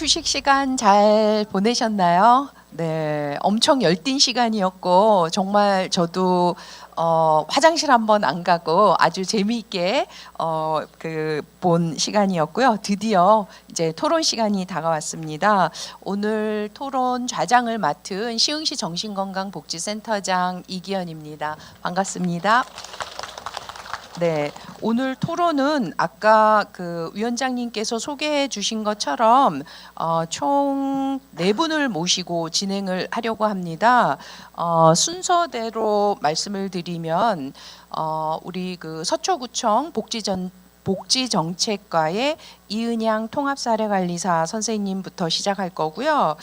휴식 시간 잘 보내셨나요? 네, 엄청 열띤 시간이었고 정말 저도 화장실 한번 안 가고 아주 재미있게 본 시간이었고요. 드디어 이제 토론 시간이 다가왔습니다. 오늘 토론 좌장을 맡은 시흥시 정신건강복지센터장 이기현입니다. 반갑습니다. 네, 오늘 토론은 아까 위원장님께서 소개해 주신 것처럼 총 4분을 모시고 진행을 하려고 합니다. 순서대로 말씀을 드리면 우리 서초구청 복지정책과의 이은양 통합사례관리사 선생님부터 시작할 거고요.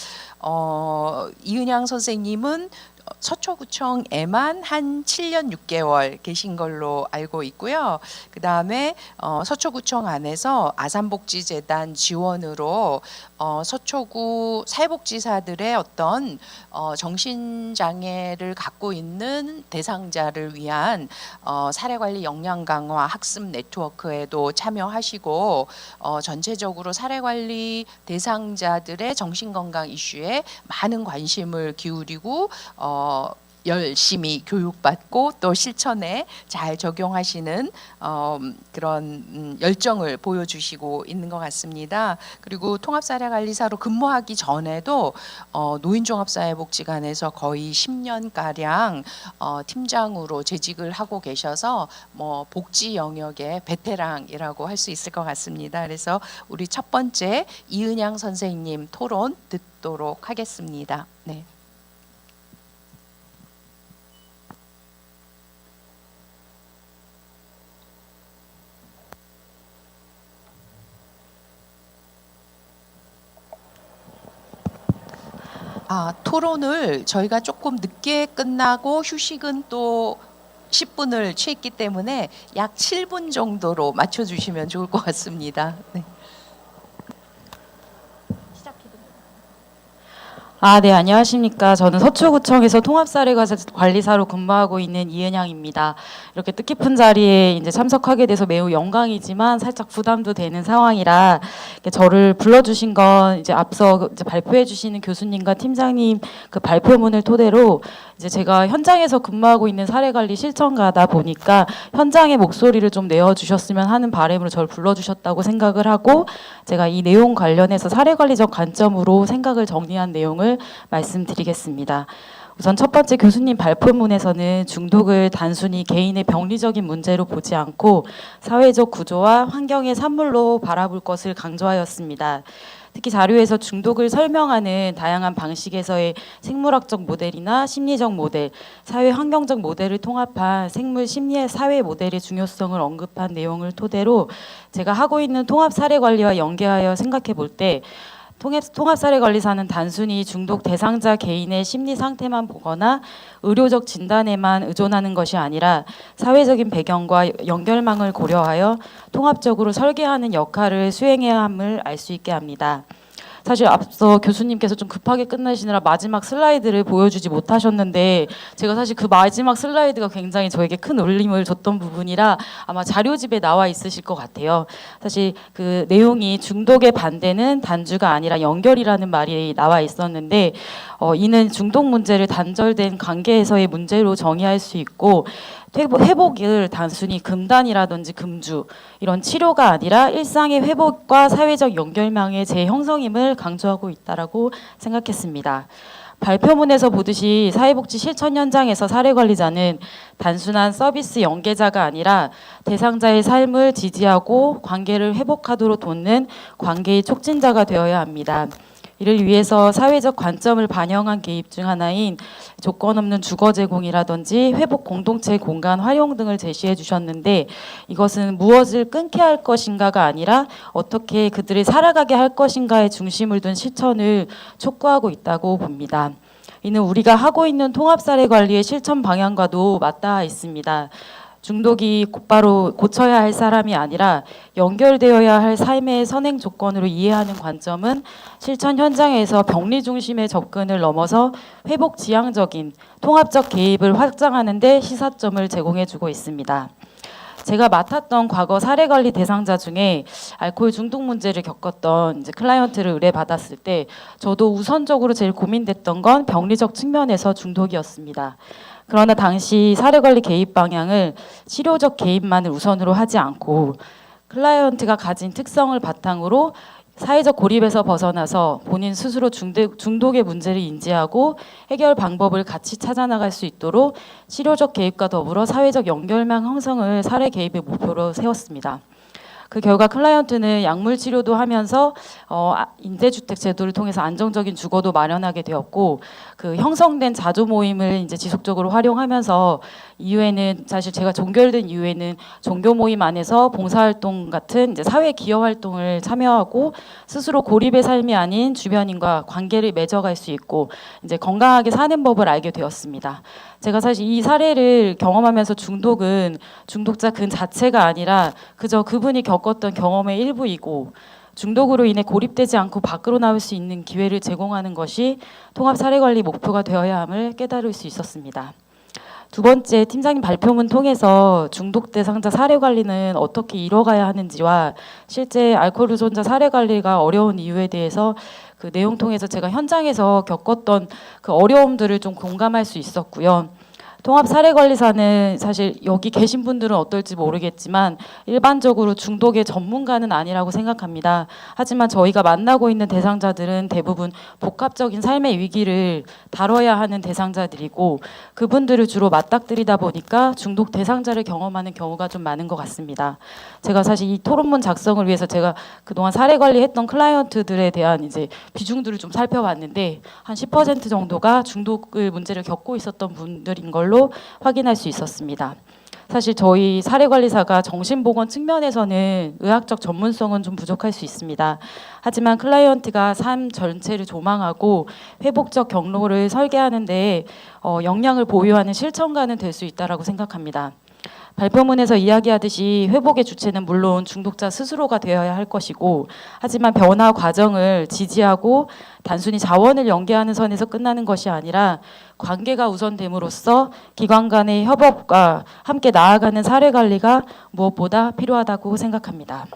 이은양 선생님은 서초구청에만 한 7년 6개월 계신 걸로 알고 있고요. 그 다음에 서초구청 안에서 아산복지재단 지원으로 서초구 사회복지사들의 어떤 정신장애를 갖고 있는 대상자를 위한 사례관리 역량 강화 학습 네트워크에도 참여하시고 전체적으로 사례관리 대상자들의 정신건강 이슈에 많은 관심을 기울이고 열심히 교육받고 또 실천에 잘 적용하시는 그런 열정을 보여주시고 있는 것 같습니다. 그리고 통합사례관리사로 근무하기 전에도 노인종합사회복지관에서 거의 10년가량 팀장으로 재직을 하고 계셔서 복지 영역의 베테랑이라고 할 수 있을 것 같습니다. 그래서 우리 첫 번째 이은양 선생님 토론 듣도록 하겠습니다. 네. 토론을 저희가 조금 늦게 끝나고 휴식은 또 10분을 취했기 때문에 약 7분 정도로 맞춰주시면 좋을 것 같습니다. 네. 네, 안녕하십니까. 저는 서초구청에서 통합사례관리사로 근무하고 있는 이은양입니다. 이렇게 뜻깊은 자리에 이제 참석하게 돼서 매우 영광이지만 살짝 부담도 되는 상황이라 저를 불러주신 건 이제 앞서 이제 발표해 주시는 교수님과 팀장님 그 발표문을 토대로 이제 제가 현장에서 근무하고 있는 사례관리 실천가다 보니까 현장의 목소리를 좀 내어주셨으면 하는 바람으로 저를 불러주셨다고 생각을 하고 제가 이 내용 관련해서 사례관리적 관점으로 생각을 정리한 내용을 말씀드리겠습니다. 우선 첫 번째 교수님 발표문에서는 중독을 단순히 개인의 병리적인 문제로 보지 않고 사회적 구조와 환경의 산물로 바라볼 것을 강조하였습니다. 특히 자료에서 중독을 설명하는 다양한 방식에서의 생물학적 모델이나 심리적 모델, 사회 환경적 모델을 통합한 생물 심리의 사회 모델의 중요성을 언급한 내용을 토대로 제가 하고 있는 통합 사례 관리와 연계하여 생각해 볼 때 통합사례관리사는 단순히 중독 대상자 개인의 심리 상태만 보거나 의료적 진단에만 의존하는 것이 아니라 사회적인 배경과 연결망을 고려하여 통합적으로 설계하는 역할을 수행해야 함을 알 수 있게 합니다. 사실 앞서 교수님께서 좀 급하게 끝나시느라 마지막 슬라이드를 보여주지 못하셨는데 제가 사실 그 마지막 슬라이드가 굉장히 저에게 큰 울림을 줬던 부분이라 아마 자료집에 나와 있으실 것 같아요. 사실 그 내용이 중독의 반대는 단주가 아니라 연결이라는 말이 나와 있었는데 이는 중독 문제를 단절된 관계에서의 문제로 정의할 수 있고 회복을 단순히 금단이라든지 금주 이런 치료가 아니라 일상의 회복과 사회적 연결망의 재형성임을 강조하고 있다라고 생각했습니다. 발표문에서 보듯이 사회복지 실천 현장에서 사례관리자는 단순한 서비스 연계자가 아니라 대상자의 삶을 지지하고 관계를 회복하도록 돕는 관계의 촉진자가 되어야 합니다. 이를 위해서 사회적 관점을 반영한 개입 중 하나인 조건 없는 주거 제공이라든지 회복 공동체 공간 활용 등을 제시해 주셨는데 이것은 무엇을 끊게 할 것인가가 아니라 어떻게 그들이 살아가게 할 것인가에 중심을 둔 실천을 촉구하고 있다고 봅니다. 이는 우리가 하고 있는 통합사례 관리의 실천 방향과도 맞닿아 있습니다. 중독이 곧바로 고쳐야 할 사람이 아니라 연결되어야 할 삶의 선행 조건으로 이해하는 관점은 실천 현장에서 병리 중심의 접근을 넘어서 회복 지향적인 통합적 개입을 확장하는 데 시사점을 제공해주고 있습니다. 제가 맡았던 과거 사례관리 대상자 중에 알코올 중독 문제를 겪었던 이제 클라이언트를 의뢰받았을 때 저도 우선적으로 제일 고민됐던 건 병리적 측면에서 중독이었습니다. 그러나 당시 사례관리 개입 방향을 치료적 개입만을 우선으로 하지 않고 클라이언트가 가진 특성을 바탕으로 사회적 고립에서 벗어나서 본인 스스로 중독의 문제를 인지하고 해결 방법을 같이 찾아나갈 수 있도록 치료적 개입과 더불어 사회적 연결망 형성을 사례 개입의 목표로 세웠습니다. 그 결과 클라이언트는 약물 치료도 하면서 임대주택 제도를 통해서 안정적인 주거도 마련하게 되었고 그 형성된 자조 모임을 이제 지속적으로 활용하면서 이후에는 사실 제가 종결된 이후에는 종교 모임 안에서 봉사활동 같은 이제 사회 기여 활동을 참여하고 스스로 고립의 삶이 아닌 주변인과 관계를 맺어갈 수 있고 이제 건강하게 사는 법을 알게 되었습니다. 제가 사실 이 사례를 경험하면서 중독은 중독자 그 자체가 아니라 그저 그분이 겪었던 경험의 일부이고 중독으로 인해 고립되지 않고 밖으로 나올 수 있는 기회를 제공하는 것이 통합 사례관리 목표가 되어야 함을 깨달을 수 있었습니다. 두 번째, 팀장님 발표문 통해서 중독 대상자 사례 관리는 어떻게 이뤄가야 하는지와 실제 알코올 의존자 사례 관리가 어려운 이유에 대해서 그 내용 통해서 제가 현장에서 겪었던 그 어려움들을 좀 공감할 수 있었고요. 통합 사례관리사는 사실 여기 계신 분들은 어떨지 모르겠지만 일반적으로 중독의 전문가는 아니라고 생각합니다. 하지만 저희가 만나고 있는 대상자들은 대부분 복합적인 삶의 위기를 다뤄야 하는 대상자들이고 그분들을 주로 맞닥뜨리다 보니까 중독 대상자를 경험하는 경우가 좀 많은 것 같습니다. 제가 사실 이 토론문 작성을 위해서 제가 그동안 사례 관리했던 클라이언트들에 대한 이제 비중들을 좀 살펴봤는데 한 10% 정도가 중독을 문제를 겪고 있었던 분들인 걸로 확인할 수 있었습니다. 사실 저희 사례관리사가 정신보건 측면에서는 의학적 전문성은 좀 부족할 수 있습니다. 하지만 클라이언트가 삶 전체를 조망하고 회복적 경로를 설계하는데 역량을 보유하는 실천가는 될 수 있다고 생각합니다. 발표문에서 이야기하듯이 회복의 주체는 물론 중독자 스스로가 되어야 할 것이고 하지만 변화 과정을 지지하고 단순히 자원을 연계하는 선에서 끝나는 것이 아니라 관계가 우선됨으로써 기관 간의 협업과 함께 나아가는 사례 관리가 무엇보다 필요하다고 생각합니다.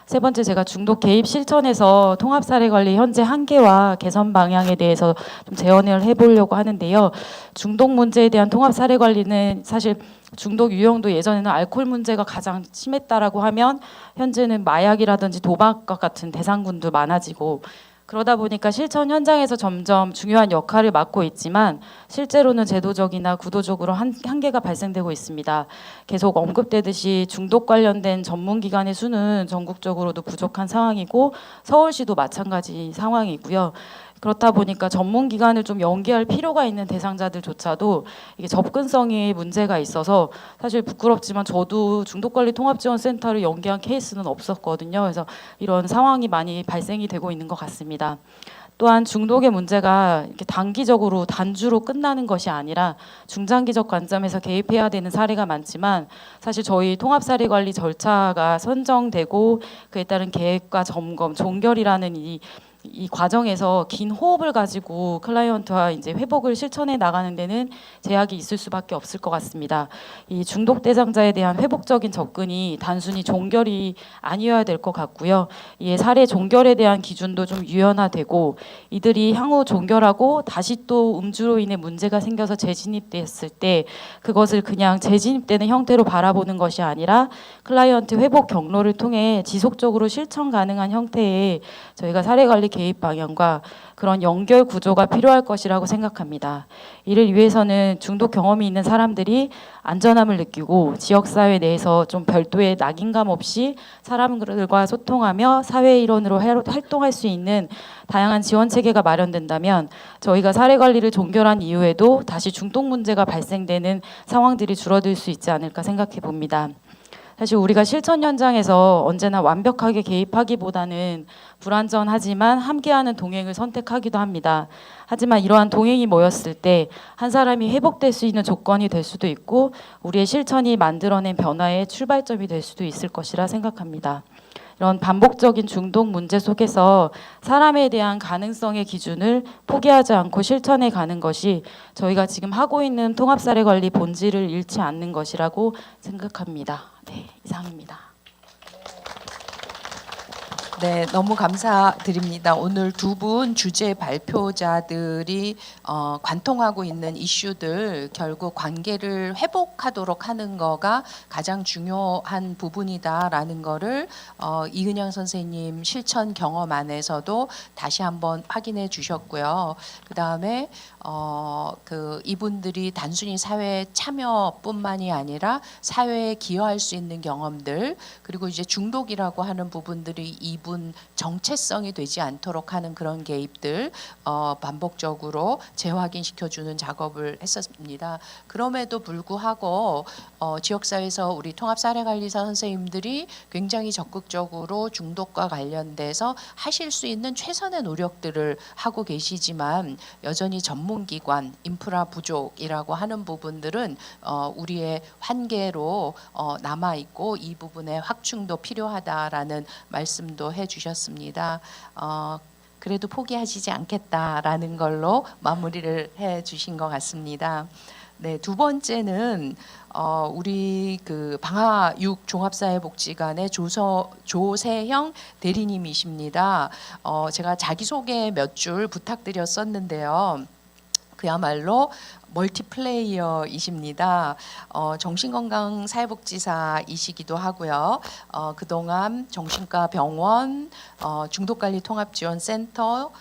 세 번째, 제가 중독 개입 실천에서 통합 사례 관리 현재 한계와 개선 방향에 대해서 좀 제언을 해보려고 하는데요. 중독 문제에 대한 통합 사례 관리는 사실 중독 유형도 예전에는 알코올 문제가 가장 심했다라고 하면 현재는 마약이라든지 도박과 같은 대상군도 많아지고 그러다 보니까 실천 현장에서 점점 중요한 역할을 맡고 있지만 실제로는 제도적이나 구도적으로 한계가 발생되고 있습니다. 계속 언급되듯이 중독 관련된 전문기관의 수는 전국적으로도 부족한 상황이고 서울시도 마찬가지 상황이고요. 그렇다 보니까 전문기관을 좀 연계할 필요가 있는 대상자들조차도 이게 접근성에 문제가 있어서 사실 부끄럽지만 저도 중독관리통합지원센터를 연계한 케이스는 없었거든요. 그래서 이런 상황이 많이 발생이 되고 있는 것 같습니다. 또한 중독의 문제가 이렇게 단기적으로 단주로 끝나는 것이 아니라 중장기적 관점에서 개입해야 되는 사례가 많지만 사실 저희 통합사례관리 절차가 선정되고 그에 따른 계획과 점검, 종결이라는 이 과정에서 긴 호흡을 가지고 클라이언트와 이제 회복을 실천해 나가는 데는 제약이 있을 수밖에 없을 것 같습니다. 이 중독 대상자에 대한 회복적인 접근이 단순히 종결이 아니어야 될 것 같고요. 이에 사례 종결에 대한 기준도 좀 유연화되고 이들이 향후 종결하고 다시 또 음주로 인해 문제가 생겨서 재진입됐을 때 그것을 그냥 재진입되는 형태로 바라보는 것이 아니라 클라이언트 회복 경로를 통해 지속적으로 실천 가능한 형태의 저희가 사례 관리 개입 방향과 그런 연결 구조가 필요할 것이라고 생각합니다. 이를 위해서는 중독 경험이 있는 사람들이 안전함을 느끼고 지역사회 내에서 좀 별도의 낙인감 없이 사람들과 소통하며 사회 일원으로 활동할 수 있는 다양한 지원 체계가 마련된다면 저희가 사례 관리를 종결한 이후에도 다시 중독 문제가 발생되는 상황들이 줄어들 수 있지 않을까 생각해 봅니다. 사실 우리가 실천 현장에서 언제나 완벽하게 개입하기보다는 불완전하지만 함께하는 동행을 선택하기도 합니다. 하지만 이러한 동행이 모였을 때 한 사람이 회복될 수 있는 조건이 될 수도 있고 우리의 실천이 만들어낸 변화의 출발점이 될 수도 있을 것이라 생각합니다. 이런 반복적인 중독 문제 속에서 사람에 대한 가능성의 기준을 포기하지 않고 실천해 가는 것이 저희가 지금 하고 있는 통합사례 관리 본질을 잃지 않는 것이라고 생각합니다. 네, 이상입니다. 네, 너무 감사드립니다. 오늘 두 분 주제 발표자들이 관통하고 있는 이슈들 결국 관계를 회복하도록 하는 거가 가장 중요한 부분이다라는 거를 이은영 선생님 실천 경험 안에서도 다시 한번 확인해 주셨고요. 그 다음에 이분들이 단순히 사회 참여뿐만이 아니라 사회에 기여할 수 있는 경험들, 그리고 이제 중독이라고 하는 부분들이 이분 정체성이 되지 않도록 하는 그런 개입들 반복적으로 재확인시켜주는 작업을 했었습니다. 그럼에도 불구하고 지역사회에서 우리 통합사례관리사 선생님들이 굉장히 적극적으로 중독과 관련돼서 하실 수 있는 최선의 노력들을 하고 계시지만 여전히 전문기관 인프라 부족이라고 하는 부분들은 우리의 한계로 남아 있고 이 부분의 확충도 필요하다라는 말씀도 해주셨습니다. 그래도 포기하시지 않겠다라는 걸로 마무리를 해주신 것 같습니다. 네, 두 번째는 우리 그 방화육 종합사회복지관의 조세형 대리님이십니다. 제가 자기소개 몇 줄 부탁드렸었는데요. 그야말로 멀티플레이어이십니다. 정신건강사회복지사이시기도 하고요. 그동안 정신과 병원, 중독관리통합지원센터,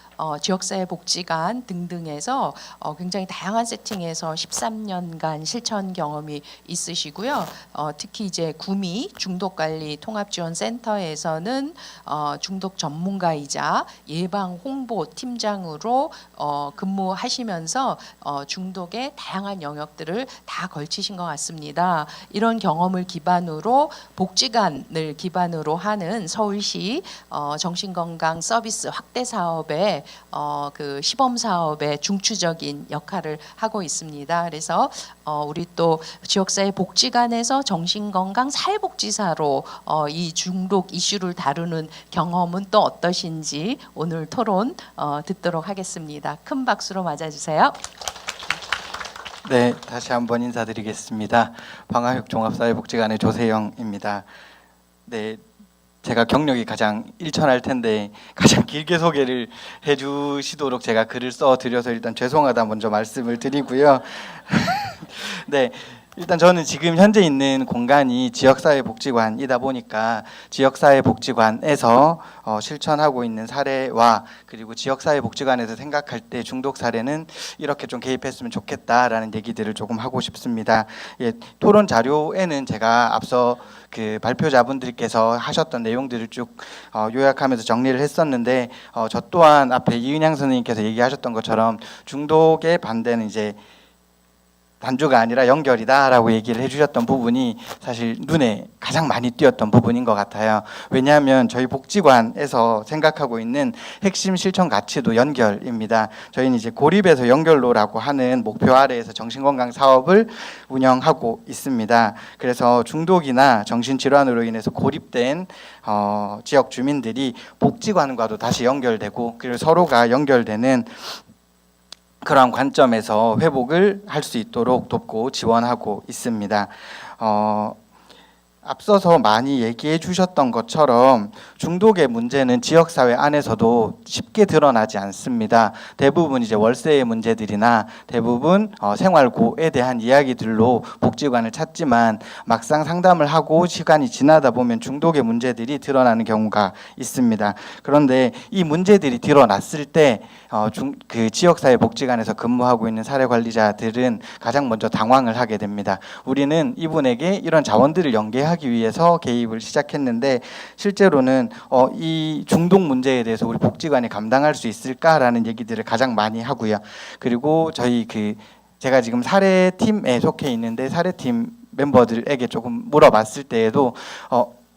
지역사회복지관 등등에서 굉장히 다양한 세팅에서 13년간 실천 경험이 있으시고요. 특히 이제 구미 중독관리통합지원센터에서는 중독 전문가이자 예방 홍보 팀장으로 근무하시면서 중독의 다양한 영역들을 다 걸치신 것 같습니다. 이런 경험을 기반으로 복지관을 기반으로 하는 서울시 정신건강 서비스 확대 사업에 그 시범 사업의 중추적인 역할을 하고 있습니다. 그래서 우리 또 지역사회 복지관에서 정신건강 사회복지사로 이 중독 이슈를 다루는 경험은 또 어떠신지 오늘 토론 듣도록 하겠습니다. 큰 박수로 맞아주세요. 네, 다시 한번 인사드리겠습니다. 방화육 종합사회복지관의 조세영입니다. 네, 제가 경력이 가장 일천할 텐데 가장 길게 소개를 해주시도록 제가 글을 써드려서 일단 죄송하다 먼저 말씀을 드리고요. 네. 일단 저는 지금 현재 있는 공간이 지역사회복지관이다 보니까 지역사회복지관에서 실천하고 있는 사례와 그리고 지역사회복지관에서 생각할 때 중독 사례는 이렇게 좀 개입했으면 좋겠다라는 얘기들을 조금 하고 싶습니다. 예, 토론 자료에는 제가 앞서 그 발표자분들께서 하셨던 내용들을 쭉 요약하면서 정리를 했었는데 저 또한 앞에 이은양 선생님께서 얘기하셨던 것처럼 중독의 반대는 이제 단주가 아니라 연결이다라고 얘기를 해주셨던 부분이 사실 눈에 가장 많이 띄었던 부분인 것 같아요. 왜냐하면 저희 복지관에서 생각하고 있는 핵심 실천 가치도 연결입니다. 저희는 이제 고립에서 연결로라고 하는 목표 아래에서 정신건강 사업을 운영하고 있습니다. 그래서 중독이나 정신질환으로 인해서 고립된 지역 주민들이 복지관과도 다시 연결되고 그리고 서로가 연결되는 그런 관점에서 회복을 할 수 있도록 돕고 지원하고 있습니다. 앞서서 많이 얘기해 주셨던 것처럼 중독의 문제는 지역사회 안에서도 쉽게 드러나지 않습니다. 대부분 이제 월세의 문제들이나 대부분 생활고에 대한 이야기들로 복지관을 찾지만 막상 상담을 하고 시간이 지나다 보면 중독의 문제들이 드러나는 경우가 있습니다. 그런데 이 문제들이 드러났을 때 그 지역사회 복지관에서 근무하고 있는 사례관리자들은 가장 먼저 당황을 하게 됩니다. 우리는 이분에게 이런 자원들을 연계하기 위해서 개입을 시작했는데 실제로는 이 중독 문제에 대해서 우리 복지관이 감당할 수 있을까라는 얘기들을 가장 많이 하고요. 그리고 저희 제가 지금 사례팀에 속해 있는데 사례팀 멤버들에게 조금 물어봤을 때에도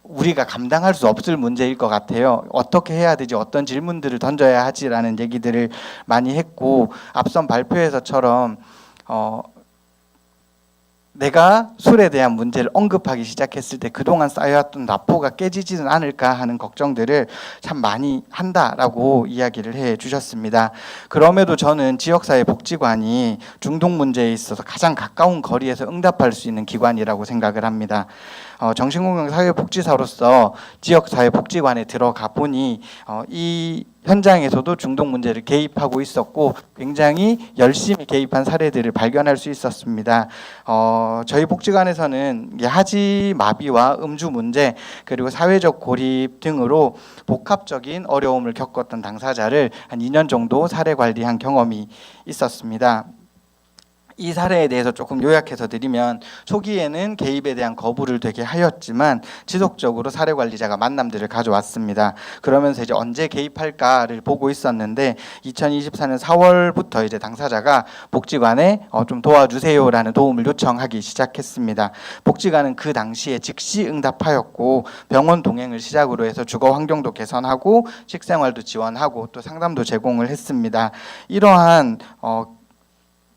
우리가 감당할 수 없을 문제일 것 같아요. 어떻게 해야 되지? 어떤 질문들을 던져야 하지라는 얘기들을 많이 했고 앞선 발표에서처럼 내가 술에 대한 문제를 언급하기 시작했을 때 그동안 쌓여왔던 나포가 깨지지는 않을까 하는 걱정들을 참 많이 한다라고 이야기를 해 주셨습니다. 그럼에도 저는 지역사회 복지관이 중독 문제에 있어서 가장 가까운 거리에서 응답할 수 있는 기관이라고 생각을 합니다. 정신건강 사회복지사로서 지역사회복지관에 들어가 보니 이 현장에서도 중독 문제를 개입하고 있었고 굉장히 열심히 개입한 사례들을 발견할 수 있었습니다. 저희 복지관에서는 이게 하지 마비와 음주 문제 그리고 사회적 고립 등으로 복합적인 어려움을 겪었던 당사자를 한 2년 정도 사례 관리한 경험이 있었습니다. 이 사례에 대해서 조금 요약해서 드리면 초기에는 개입에 대한 거부를 되게 하였지만 지속적으로 사례 관리자가 만남들을 가져왔습니다. 그러면서 이제 언제 개입할까를 보고 있었는데 2024년 4월부터 이제 당사자가 복지관에 좀 도와주세요라는 도움을 요청하기 시작했습니다. 복지관은 그 당시에 즉시 응답하였고 병원 동행을 시작으로 해서 주거 환경도 개선하고 식생활도 지원하고 또 상담도 제공을 했습니다. 이러한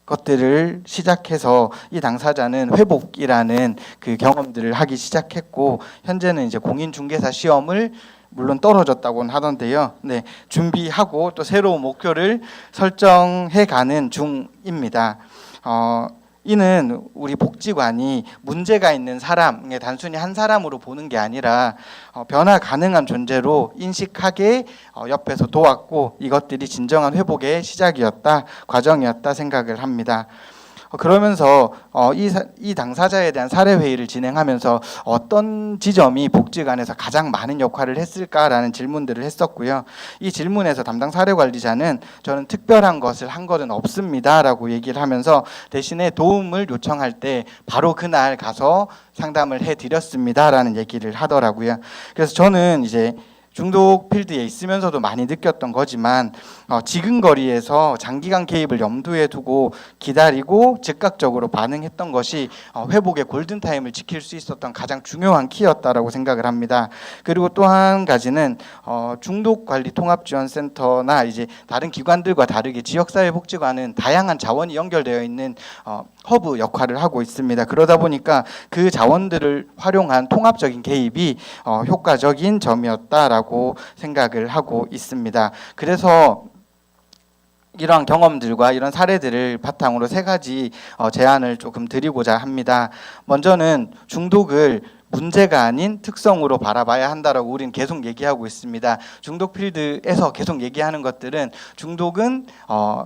것들을 시작해서 이 당사자는 회복이라는 그 경험들을 하기 시작했고 현재는 이제 공인중개사 시험을 물론 떨어졌다고는 하던데요. 네, 준비하고 또 새로운 목표를 설정해가는 중입니다. 이는 우리 복지관이 문제가 있는 사람, 단순히 한 사람으로 보는 게 아니라 변화 가능한 존재로 인식하게 옆에서 도왔고 이것들이 진정한 회복의 시작이었다, 과정이었다 생각을 합니다. 그러면서 이 당사자에 대한 사례 회의를 진행하면서 어떤 지점이 복지관에서 가장 많은 역할을 했을까라는 질문들을 했었고요. 이 질문에서 담당 사례 관리자는 저는 특별한 것을 한 것은 없습니다라고 얘기를 하면서 대신에 도움을 요청할 때 바로 그날 가서 상담을 해드렸습니다라는 얘기를 하더라고요. 그래서 저는 이제 중독 필드에 있으면서도 많이 느꼈던 거지만 지근거리에서 장기간 개입을 염두에 두고 기다리고 즉각적으로 반응했던 것이 회복의 골든타임을 지킬 수 있었던 가장 중요한 키였다라고 생각을 합니다. 그리고 또 한 가지는 중독관리통합지원센터나 이제 다른 기관들과 다르게 지역사회복지관은 다양한 자원이 연결되어 있는 허브 역할을 하고 있습니다. 그러다 보니까 그 자원들을 활용한 통합적인 개입이 효과적인 점이었다라고 생각을 하고 있습니다. 그래서 이러한 경험들과 이런 사례들을 바탕으로 세 가지 제안을 조금 드리고자 합니다. 먼저는 중독을 문제가 아닌 특성으로 바라봐야 한다라고 우리는 계속 얘기하고 있습니다. 중독 필드에서 계속 얘기하는 것들은 중독은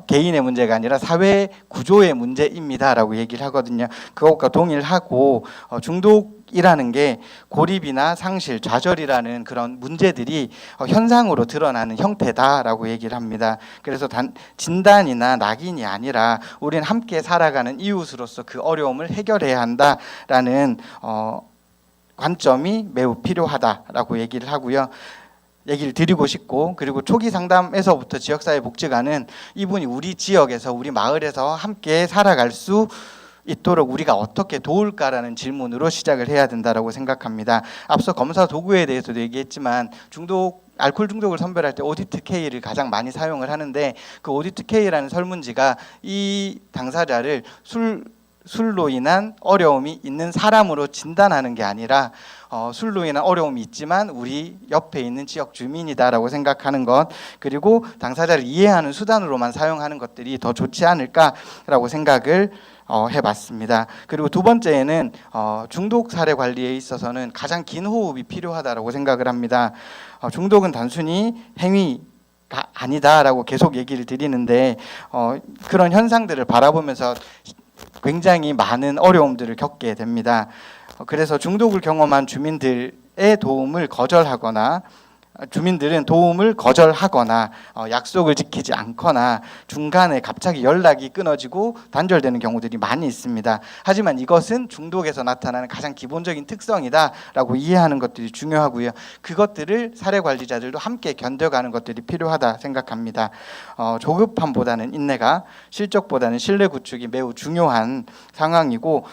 개인의 문제가 아니라 사회 구조의 문제입니다라고 얘기를 하거든요. 그것과 동일하고 중독이라는 게 고립이나 상실, 좌절이라는 그런 문제들이 현상으로 드러나는 형태다라고 얘기를 합니다. 그래서 진단이나 낙인이 아니라 우리는 함께 살아가는 이웃으로서 그 어려움을 해결해야 한다라는 관점이 매우 필요하다라고 얘기를 하고요. 얘기를 드리고 싶고 그리고 초기 상담에서부터 지역사회복지관은 이분이 우리 지역에서 우리 마을에서 함께 살아갈 수 있도록 우리가 어떻게 도울까라는 질문으로 시작을 해야 된다라고 생각합니다. 앞서 검사 도구에 대해서도 얘기했지만 알코올 중독을 선별할 때 오디트 K를 가장 많이 사용을 하는데 그 오디트 K라는 설문지가 이 당사자를 술로 인한 어려움이 있는 사람으로 진단하는 게 아니라 술로 인한 어려움이 있지만 우리 옆에 있는 지역 주민이다라고 생각하는 것 그리고 당사자를 이해하는 수단으로만 사용하는 것들이 더 좋지 않을까라고 생각을 해봤습니다. 그리고 두 번째는 중독 사례 관리에 있어서는 가장 긴 호흡이 필요하다라고 생각을 합니다. 중독은 단순히 행위가 아니다라고 계속 얘기를 드리는데 그런 현상들을 바라보면서 굉장히 많은 어려움들을 겪게 됩니다. 그래서 중독을 경험한 주민들의 도움을 거절하거나 주민들은 도움을 거절하거나 약속을 지키지 않거나 중간에 갑자기 연락이 끊어지고 단절되는 경우들이 많이 있습니다. 하지만 이것은 중독에서 나타나는 가장 기본적인 특성이다라고 이해하는 것들이 중요하고요. 그것들을 사례 관리자들도 함께 견뎌가는 것들이 필요하다 생각합니다. 조급함보다는 인내가, 실적보다는 신뢰 구축이 매우 중요한 상황이고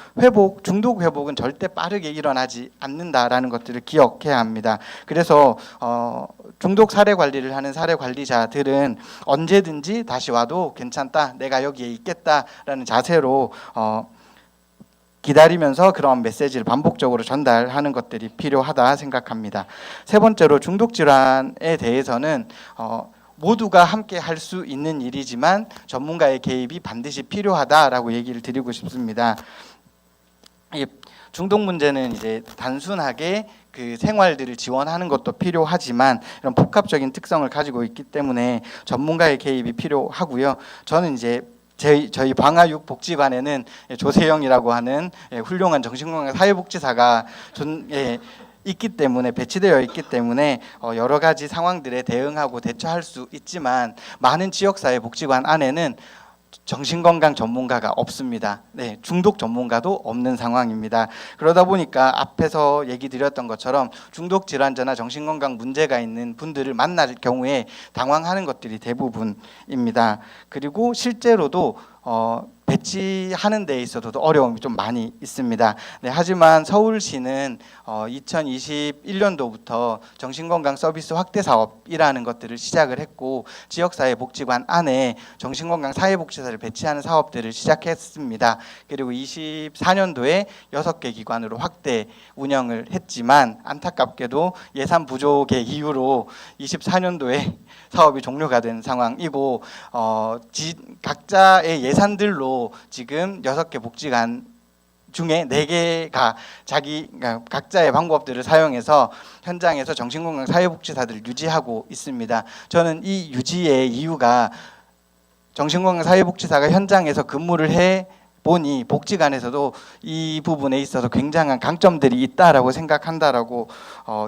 중독 회복은 절대 빠르게 일어나지 않는다라는 것들을 기억해야 합니다. 그래서 중독 사례 관리를 하는 사례 관리자들은 언제든지 다시 와도 괜찮다, 내가 여기에 있겠다라는 자세로 기다리면서 그런 메시지를 반복적으로 전달하는 것들이 필요하다 생각합니다. 세 번째로 중독 질환에 대해서는 모두가 함께 할 수 있는 일이지만 전문가의 개입이 반드시 필요하다라고 얘기를 드리고 싶습니다. 중독 문제는 이제 단순하게 그 생활들을 지원하는 것도 필요하지만 이런 복합적인 특성을 가지고 있기 때문에 전문가의 개입이 필요하고요. 저는 이제 저희 방화육복지관에는 조세영이라고 하는 훌륭한 정신건강 사회복지사가 있기 때문에 배치되어 있기 때문에 여러 가지 상황들에 대응하고 대처할 수 있지만 많은 지역사회 복지관 안에는 정신건강 전문가가 없습니다. 네, 중독 전문가도 없는 상황입니다. 그러다 보니까 앞에서 얘기 드렸던 것처럼 중독 질환자나 정신건강 문제가 있는 분들을 만날 경우에 당황하는 것들이 대부분입니다. 그리고 실제로도 배치하는 데 있어서도 어려움이 좀 많이 있습니다. 네, 하지만 서울시는 2021년도부터 정신건강 서비스 확대 사업이라는 것들을 시작을 했고 지역사회복지관 안에 정신건강 사회복지사를 배치하는 사업들을 시작했습니다. 그리고 24년도에 6개 기관으로 확대 운영을 했지만 안타깝게도 예산 부족의 이유로 24년도에 사업이 종료가 된 상황이고 각자의 예산들로 지금 6개 복지관 중에 4개가 그러니까 각자의 방법들을 사용해서 현장에서 정신건강 사회복지사들을 유지하고 있습니다. 저는 이 유지의 이유가 정신건강 사회복지사가 현장에서 근무를 해 보니 복지관에서도 이 부분에 있어서 굉장한 강점들이 있다라고 생각한다라고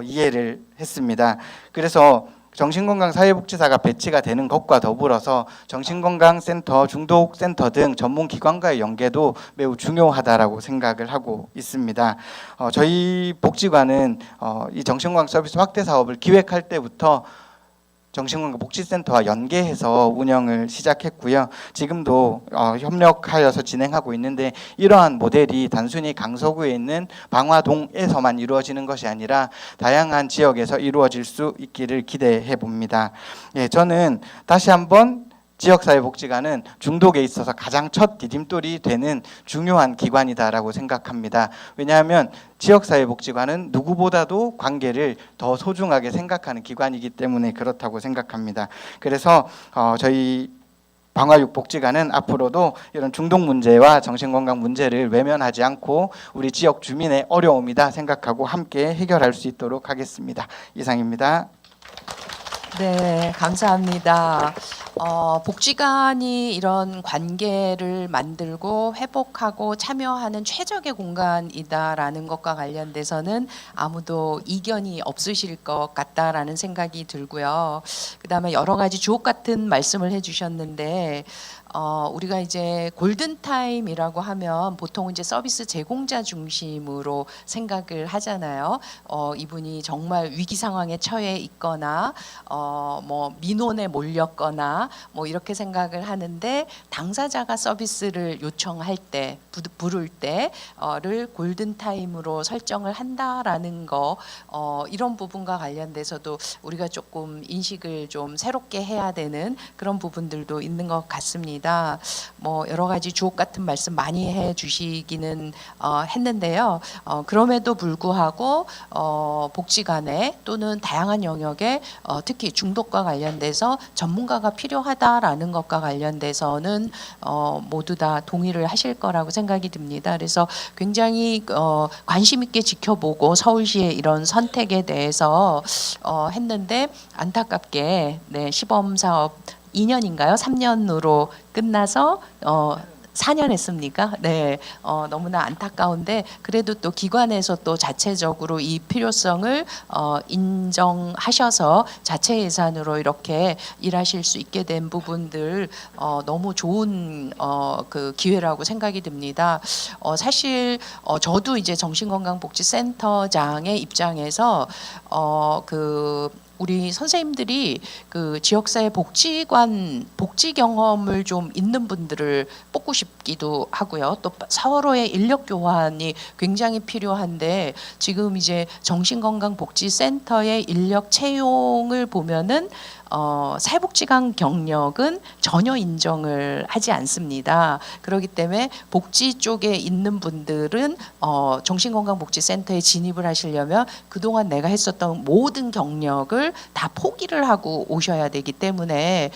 이해를 했습니다. 그래서 정신건강 사회복지사가 배치가 되는 것과 더불어서 정신건강센터, 중독센터 등 전문기관과의 연계도 매우 중요하다라고 생각을 하고 있습니다. 저희 복지관은 이 정신건강 서비스 확대 사업을 기획할 때부터 정신건강복지센터와 연계해서 운영을 시작했고요. 지금도 협력하여서 진행하고 있는데 이러한 모델이 단순히 강서구에 있는 방화동에서만 이루어지는 것이 아니라 다양한 지역에서 이루어질 수 있기를 기대해 봅니다. 예, 저는 다시 한번 지역사회복지관은 중독에 있어서 가장 첫 디딤돌이 되는 중요한 기관이다라고 생각합니다. 왜냐하면 지역사회복지관은 누구보다도 관계를 더 소중하게 생각하는 기관이기 때문에 그렇다고 생각합니다. 그래서 저희 방화육복지관은 앞으로도 이런 중독 문제와 정신건강 문제를 외면하지 않고 우리 지역 주민의 어려움이다 생각하고 함께 해결할 수 있도록 하겠습니다. 이상입니다. 네, 감사합니다. 복지관이 이런 관계를 만들고 회복하고 참여하는 최적의 공간이다라는 것과 관련돼서는 아무도 이견이 없으실 것 같다라는 생각이 들고요. 그다음에 여러 가지 주옥 같은 말씀을 해주셨는데 우리가 이제 골든타임이라고 하면 보통 이제 서비스 제공자 중심으로 생각을 하잖아요. 이분이 정말 위기 상황에 처해 있거나 뭐 민원에 몰렸거나 뭐 이렇게 생각을 하는데 당사자가 서비스를 요청할 때 부를 때를 골든타임으로 설정을 한다라는 거 이런 부분과 관련돼서도 우리가 조금 인식을 좀 새롭게 해야 되는 그런 부분들도 있는 것 같습니다. 뭐 여러 가지 주옥 같은 말씀 많이 해주시기는 했는데요. 그럼에도 불구하고 복지관에 또는 다양한 영역에 특히 중독과 관련돼서 전문가가 필요하다라는 것과 관련돼서는 모두 다 동의를 하실 거라고 생각이 듭니다. 그래서 굉장히 관심 있게 지켜보고 서울시의 이런 선택에 대해서 했는데 안타깝게 시범 사업 2년인가요? 3년으로 끝나서 4년 했습니까? 네, 너무나 안타까운데 그래도 또 기관에서 또 자체적으로 이 필요성을 인정하셔서 자체 예산으로 이렇게 일하실 수 있게 된 부분들 너무 좋은 그 기회라고 생각이 듭니다. 사실 저도 이제 정신건강복지센터장의 입장에서 우리 선생님들이 그 지역사회 복지관 복지 경험을 좀 있는 분들을 뽑고 싶기도 하고요. 또 서로의 인력 교환이 굉장히 필요한데 지금 이제 정신건강복지센터의 인력 채용을 보면은 사회복지관 경력은 전혀 인정을 하지 않습니다. 그렇기 때문에 복지 쪽에 있는 분들은 정신건강복지센터에 진입을 하시려면 그동안 내가 했었던 모든 경력을 것들을 다 포기를 하고 오셔야 되기 때문에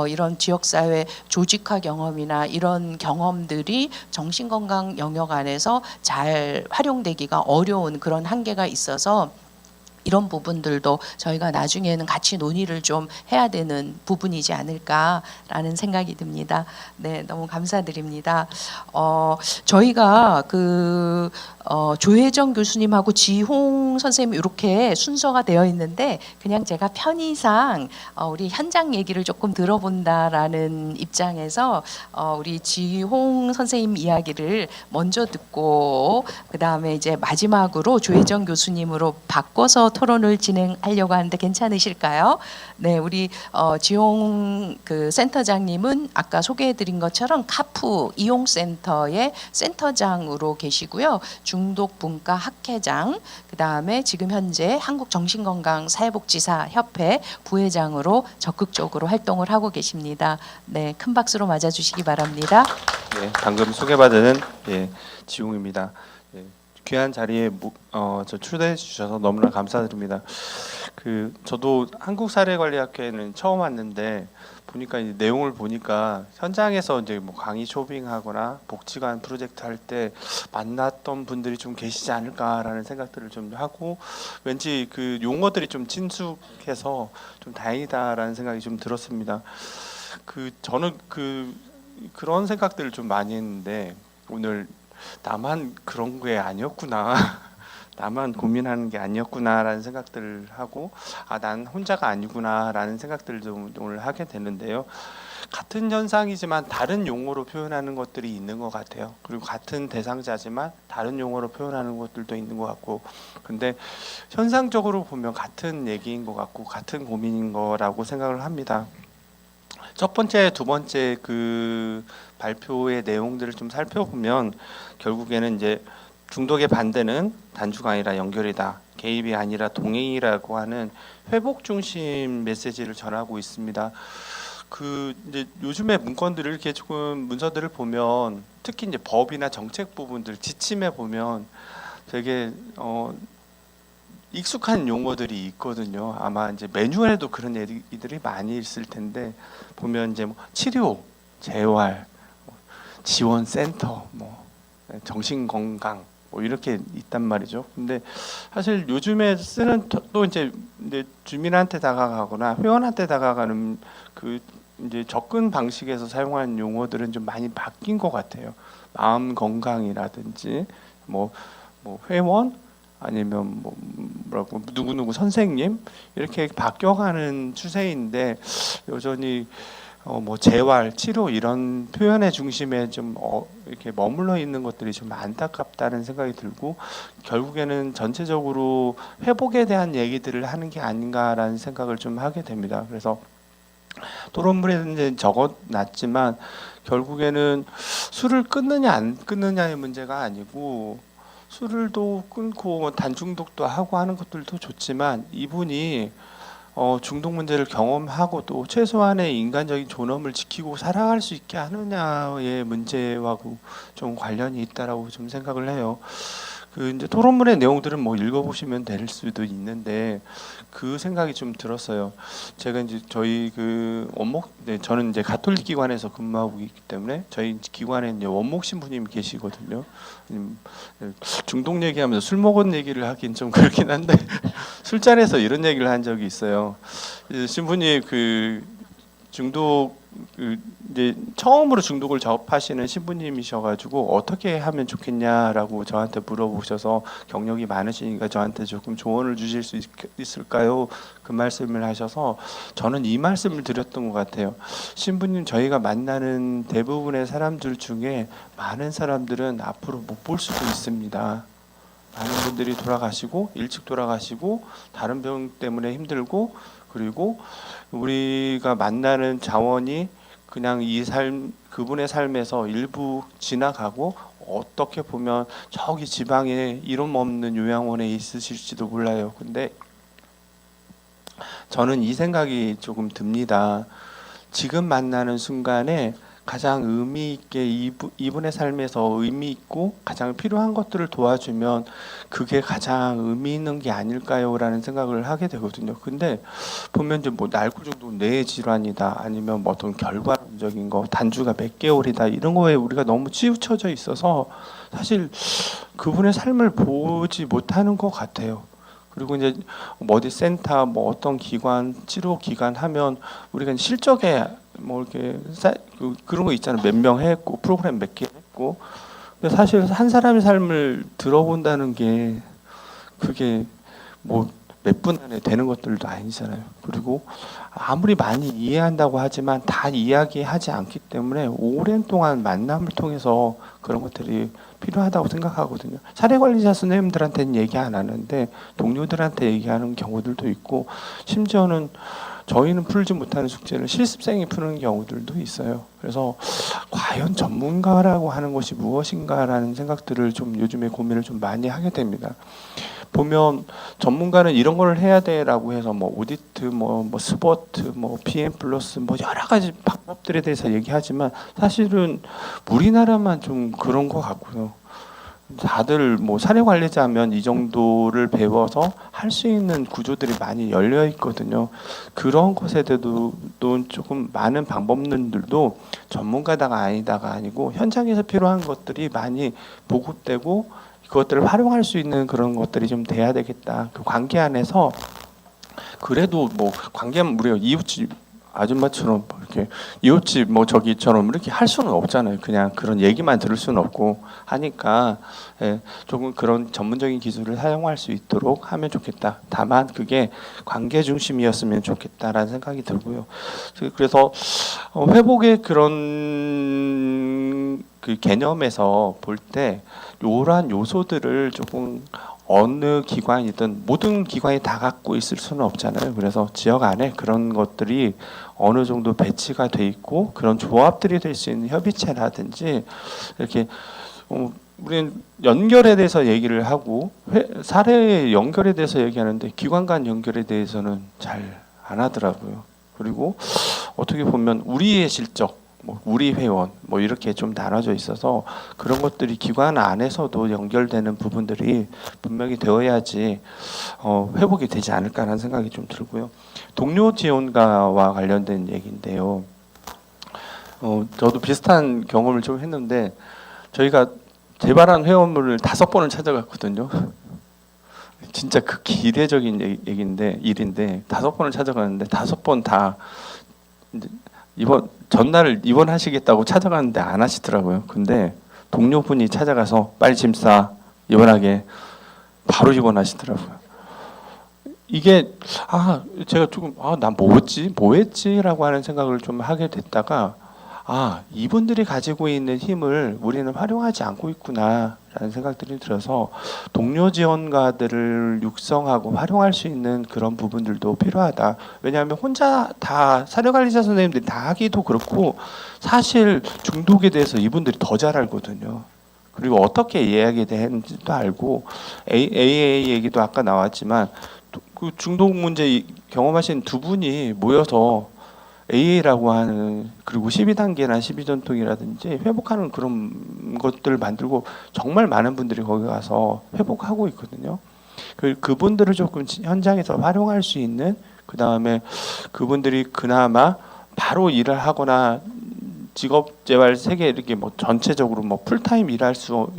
이런 지역사회 조직화 경험이나 이런 경험들이 정신건강 영역 안에서 잘 활용되기가 어려운 그런 한계가 있어서 이런 부분들도 저희가 나중에는 같이 논의를 좀 해야 되는 부분이지 않을까라는 생각이 듭니다. 네, 너무 감사드립니다. 저희가 조혜정 교수님하고 지홍 선생님 이렇게 순서가 되어 있는데 그냥 제가 편의상 우리 현장 얘기를 조금 들어본다라는 입장에서 우리 지홍 선생님 이야기를 먼저 듣고 그 다음에 이제 마지막으로 조혜정 교수님으로 바꿔서 토론을 진행하려고 하는데 괜찮으실까요? 네, 우리 지홍 그 센터장님은 아까 소개해드린 것처럼 카프 이용센터의 센터장으로 계시고요. 중독분과 학회장, 그 다음에 지금 현재 한국정신건강사회복지사 협회 부회장으로 적극적으로 활동을 하고 계십니다. 네, 큰 박수로 맞아주시기 바랍니다. 네, 방금 소개받은 지웅입니다. 귀한 자리에 저 초대해 주셔서 너무나 감사드립니다. 저도 한국사례관리학회는 처음 왔는데 보니까 이 내용을 보니까 현장에서 이제 뭐 강의 쇼핑하거나 복지관 프로젝트 할 때 만났던 분들이 좀 계시지 않을까라는 생각들을 좀 하고 왠지 그 용어들이 좀 친숙해서 좀 다행이다라는 생각이 좀 들었습니다. 저는 그런 생각들을 좀 많이 했는데 오늘 나만 그런 게 아니었구나. 나만 고민하는 게 아니었구나라는 생각들을 하고 난 혼자가 아니구나라는 생각들을 좀 오늘 하게 되는데요. 같은 현상이지만 다른 용어로 표현하는 것들이 있는 것 같아요. 그리고 같은 대상자지만 다른 용어로 표현하는 것들도 있는 것 같고 근데 현상적으로 보면 같은 얘기인 것 같고 같은 고민인 거라고 생각을 합니다. 첫 번째, 두 번째 그 발표의 내용들을 좀 살펴보면 결국에는 이제 중독의 반대는 단주가 아니라 연결이다. 개입이 아니라 동행이라고 하는 회복 중심 메시지를 전하고 있습니다. 이제 요즘에 문건들을 이렇게 조금 문서들을 보면 특히 이제 법이나 정책 부분들 지침에 보면 되게 익숙한 용어들이 있거든요. 아마 이제 매뉴얼에도 그런 얘기들이 많이 있을 텐데 보면 이제 뭐 치료, 재활, 지원센터, 정신건강 이렇게 있단 말이죠. 근데 사실 요즘에 쓰는 또 이제 주민한테 다가가거나 회원한테 다가가는 이제 접근 방식에서 사용하는 용어들은 좀 많이 바뀐 것 같아요. 마음 건강이라든지 회원 아니면 뭐라고 누구누구 선생님 이렇게 바뀌어가는 추세인데 여전히 재활, 치료 이런 표현의 중심에 좀 이렇게 머물러 있는 것들이 좀 안타깝다는 생각이 들고 결국에는 전체적으로 회복에 대한 얘기들을 하는 게 아닌가라는 생각을 좀 하게 됩니다. 그래서 토론물에 이제 적어놨지만 결국에는 술을 끊느냐 안 끊느냐의 문제가 아니고 술을 또 끊고 단중독도 하고 하는 것들도 좋지만 이분이 중독 문제를 경험하고 또 최소한의 인간적인 존엄을 지키고 살아갈 수 있게 하느냐의 문제하고 좀 관련이 있다라고 좀 생각을 해요. 이제 토론문의 내용들은 읽어보시면 될 수도 있는데 그 생각이 좀 들었어요. 제가 이제 저희 저는 이제 가톨릭 기관에서 근무하고 있기 때문에 저희 기관에 이제 원목 신부님 계시거든요. 중독 얘기하면서 술 먹은 얘기를 하긴 좀 그렇긴 한데 술자리에서 이런 얘기를 한 적이 있어요. 신부님 중독 이제 처음으로 중독을 접하시는 신부님이셔가지고 어떻게 하면 좋겠냐라고 저한테 물어보셔서 경력이 많으시니까 저한테 조금 조언을 주실 수 있을까요? 그 말씀을 하셔서 저는 이 말씀을 드렸던 것 같아요. 신부님, 저희가 만나는 대부분의 사람들 중에 많은 사람들은 앞으로 못 볼 수도 있습니다. 많은 분들이 돌아가시고 일찍 돌아가시고 다른 병 때문에 힘들고 그리고 우리가 만나는 자원이 그냥 그분의 삶에서 일부 지나가고 어떻게 보면 저기 지방에 이름 없는 요양원에 있으실지도 몰라요. 근데 저는 이 생각이 조금 듭니다. 지금 만나는 순간에 가장 의미 있게 이분의 삶에서 의미 있고 가장 필요한 것들을 도와주면 그게 가장 의미 있는 게 아닐까요라는 생각을 하게 되거든요. 근데 보면 이제 뭐 날구중도 뇌 질환이다 아니면 뭐 어떤 결과론적인 거 단주가 몇 개월이다 이런 거에 우리가 너무 치우쳐져 있어서 사실 그분의 삶을 보지 못하는 것 같아요. 그리고 이제 뭐 어디 센터 뭐 어떤 기관 치료 기관 하면 우리가 실적에 뭐 이렇게 그런 거 있잖아요. 몇 명 했고 프로그램 몇 개 했고. 근데 사실 한 사람의 삶을 들어본다는 게 그게 뭐 몇 분 안에 되는 것들도 아니잖아요. 그리고 아무리 많이 이해한다고 하지만 다 이야기하지 않기 때문에 오랜 동안 만남을 통해서 그런 것들이 필요하다고 생각하거든요. 사례관리자 선생님들한테는 얘기 안 하는데 동료들한테 얘기하는 경우들도 있고 심지어는 저희는 풀지 못하는 숙제를 실습생이 푸는 경우들도 있어요. 그래서 과연 전문가라고 하는 것이 무엇인가라는 생각들을 좀 요즘에 고민을 좀 많이 하게 됩니다. 보면 전문가는 이런 걸 해야 돼라고 해서 뭐 오디트, 뭐 스포트, 뭐 PM 플러스 뭐 여러 가지 방법들에 대해서 얘기하지만 사실은 우리나라만 좀 그런 것 같고요. 다들 뭐 사례 관리자면 이 정도를 배워서 할 수 있는 구조들이 많이 열려 있거든요. 그런 것에 대해서도 조금 많은 방법론들도 전문가다가 아니다가 아니고 현장에서 필요한 것들이 많이 보급되고 그것들을 활용할 수 있는 그런 것들이 좀 돼야 되겠다. 그 관계 안에서 그래도 뭐 관계하면 우리가 이웃집 아줌마처럼 이렇게 이웃집 뭐 저기처럼 이렇게 할 수는 없잖아요. 그냥 그런 얘기만 들을 수는 없고 하니까 조금 그런 전문적인 기술을 사용할 수 있도록 하면 좋겠다. 다만 그게 관계 중심이었으면 좋겠다라는 생각이 들고요. 그래서 회복의 그런 그 개념에서 볼 때 이러한 요소들을 조금 어느 기관이든 모든 기관이 다 갖고 있을 수는 없잖아요. 그래서 지역 안에 그런 것들이 어느 정도 배치가 돼 있고 그런 조합들이 될 수 있는 협의체라든지 이렇게 우리는 연결에 대해서 얘기를 하고 사례의 연결에 대해서 얘기하는데 기관 간 연결에 대해서는 잘 안 하더라고요. 그리고 어떻게 보면 우리의 실적 뭐 우리 회원 뭐 이렇게 좀 나눠져 있어서 그런 것들이 기관 안에서도 연결되는 부분들이 분명히 되어야지 회복이 되지 않을까라는 생각이 좀 들고요. 동료 지원가와 관련된 얘기인데요. 저도 비슷한 경험을 좀 했는데 저희가 재발한 회원물을 5번을 찾아갔거든요. 진짜 극히 이례적인 일인데 5번을 찾아갔는데 5번 다 이번 전날 입원하시겠다고 찾아갔는데 안 하시더라고요. 근데 동료분이 찾아가서 빨리 짐 싸 입원하게 바로 입원하시더라고요. 이게 제가 조금 난 뭐 했지라고 하는 생각을 좀 하게 됐다가 이분들이 가지고 있는 힘을 우리는 활용하지 않고 있구나라는 생각들이 들어서 동료 지원가들을 육성하고 활용할 수 있는 그런 부분들도 필요하다. 왜냐하면 혼자 다 사료관리자 선생님들이 다 하기도 그렇고 사실 중독에 대해서 이분들이 더 잘 알거든요. 그리고 어떻게 이해하게 되는지도 알고 AA 얘기도 아까 나왔지만 그 중독 문제 경험하신 두 분이 모여서 AA라고 하는 그리고 12단계나 12전통이라든지 회복하는 그런 것들을 만들고 정말 많은 분들이 거기 가서 회복하고 있거든요. 그분들을 조금 현장에서 활용할 수 있는 그다음에 그분들이 그나마 바로 일을 하거나 직업재활 세계 이렇게 뭐 전체적으로 뭐 풀타임 일할 수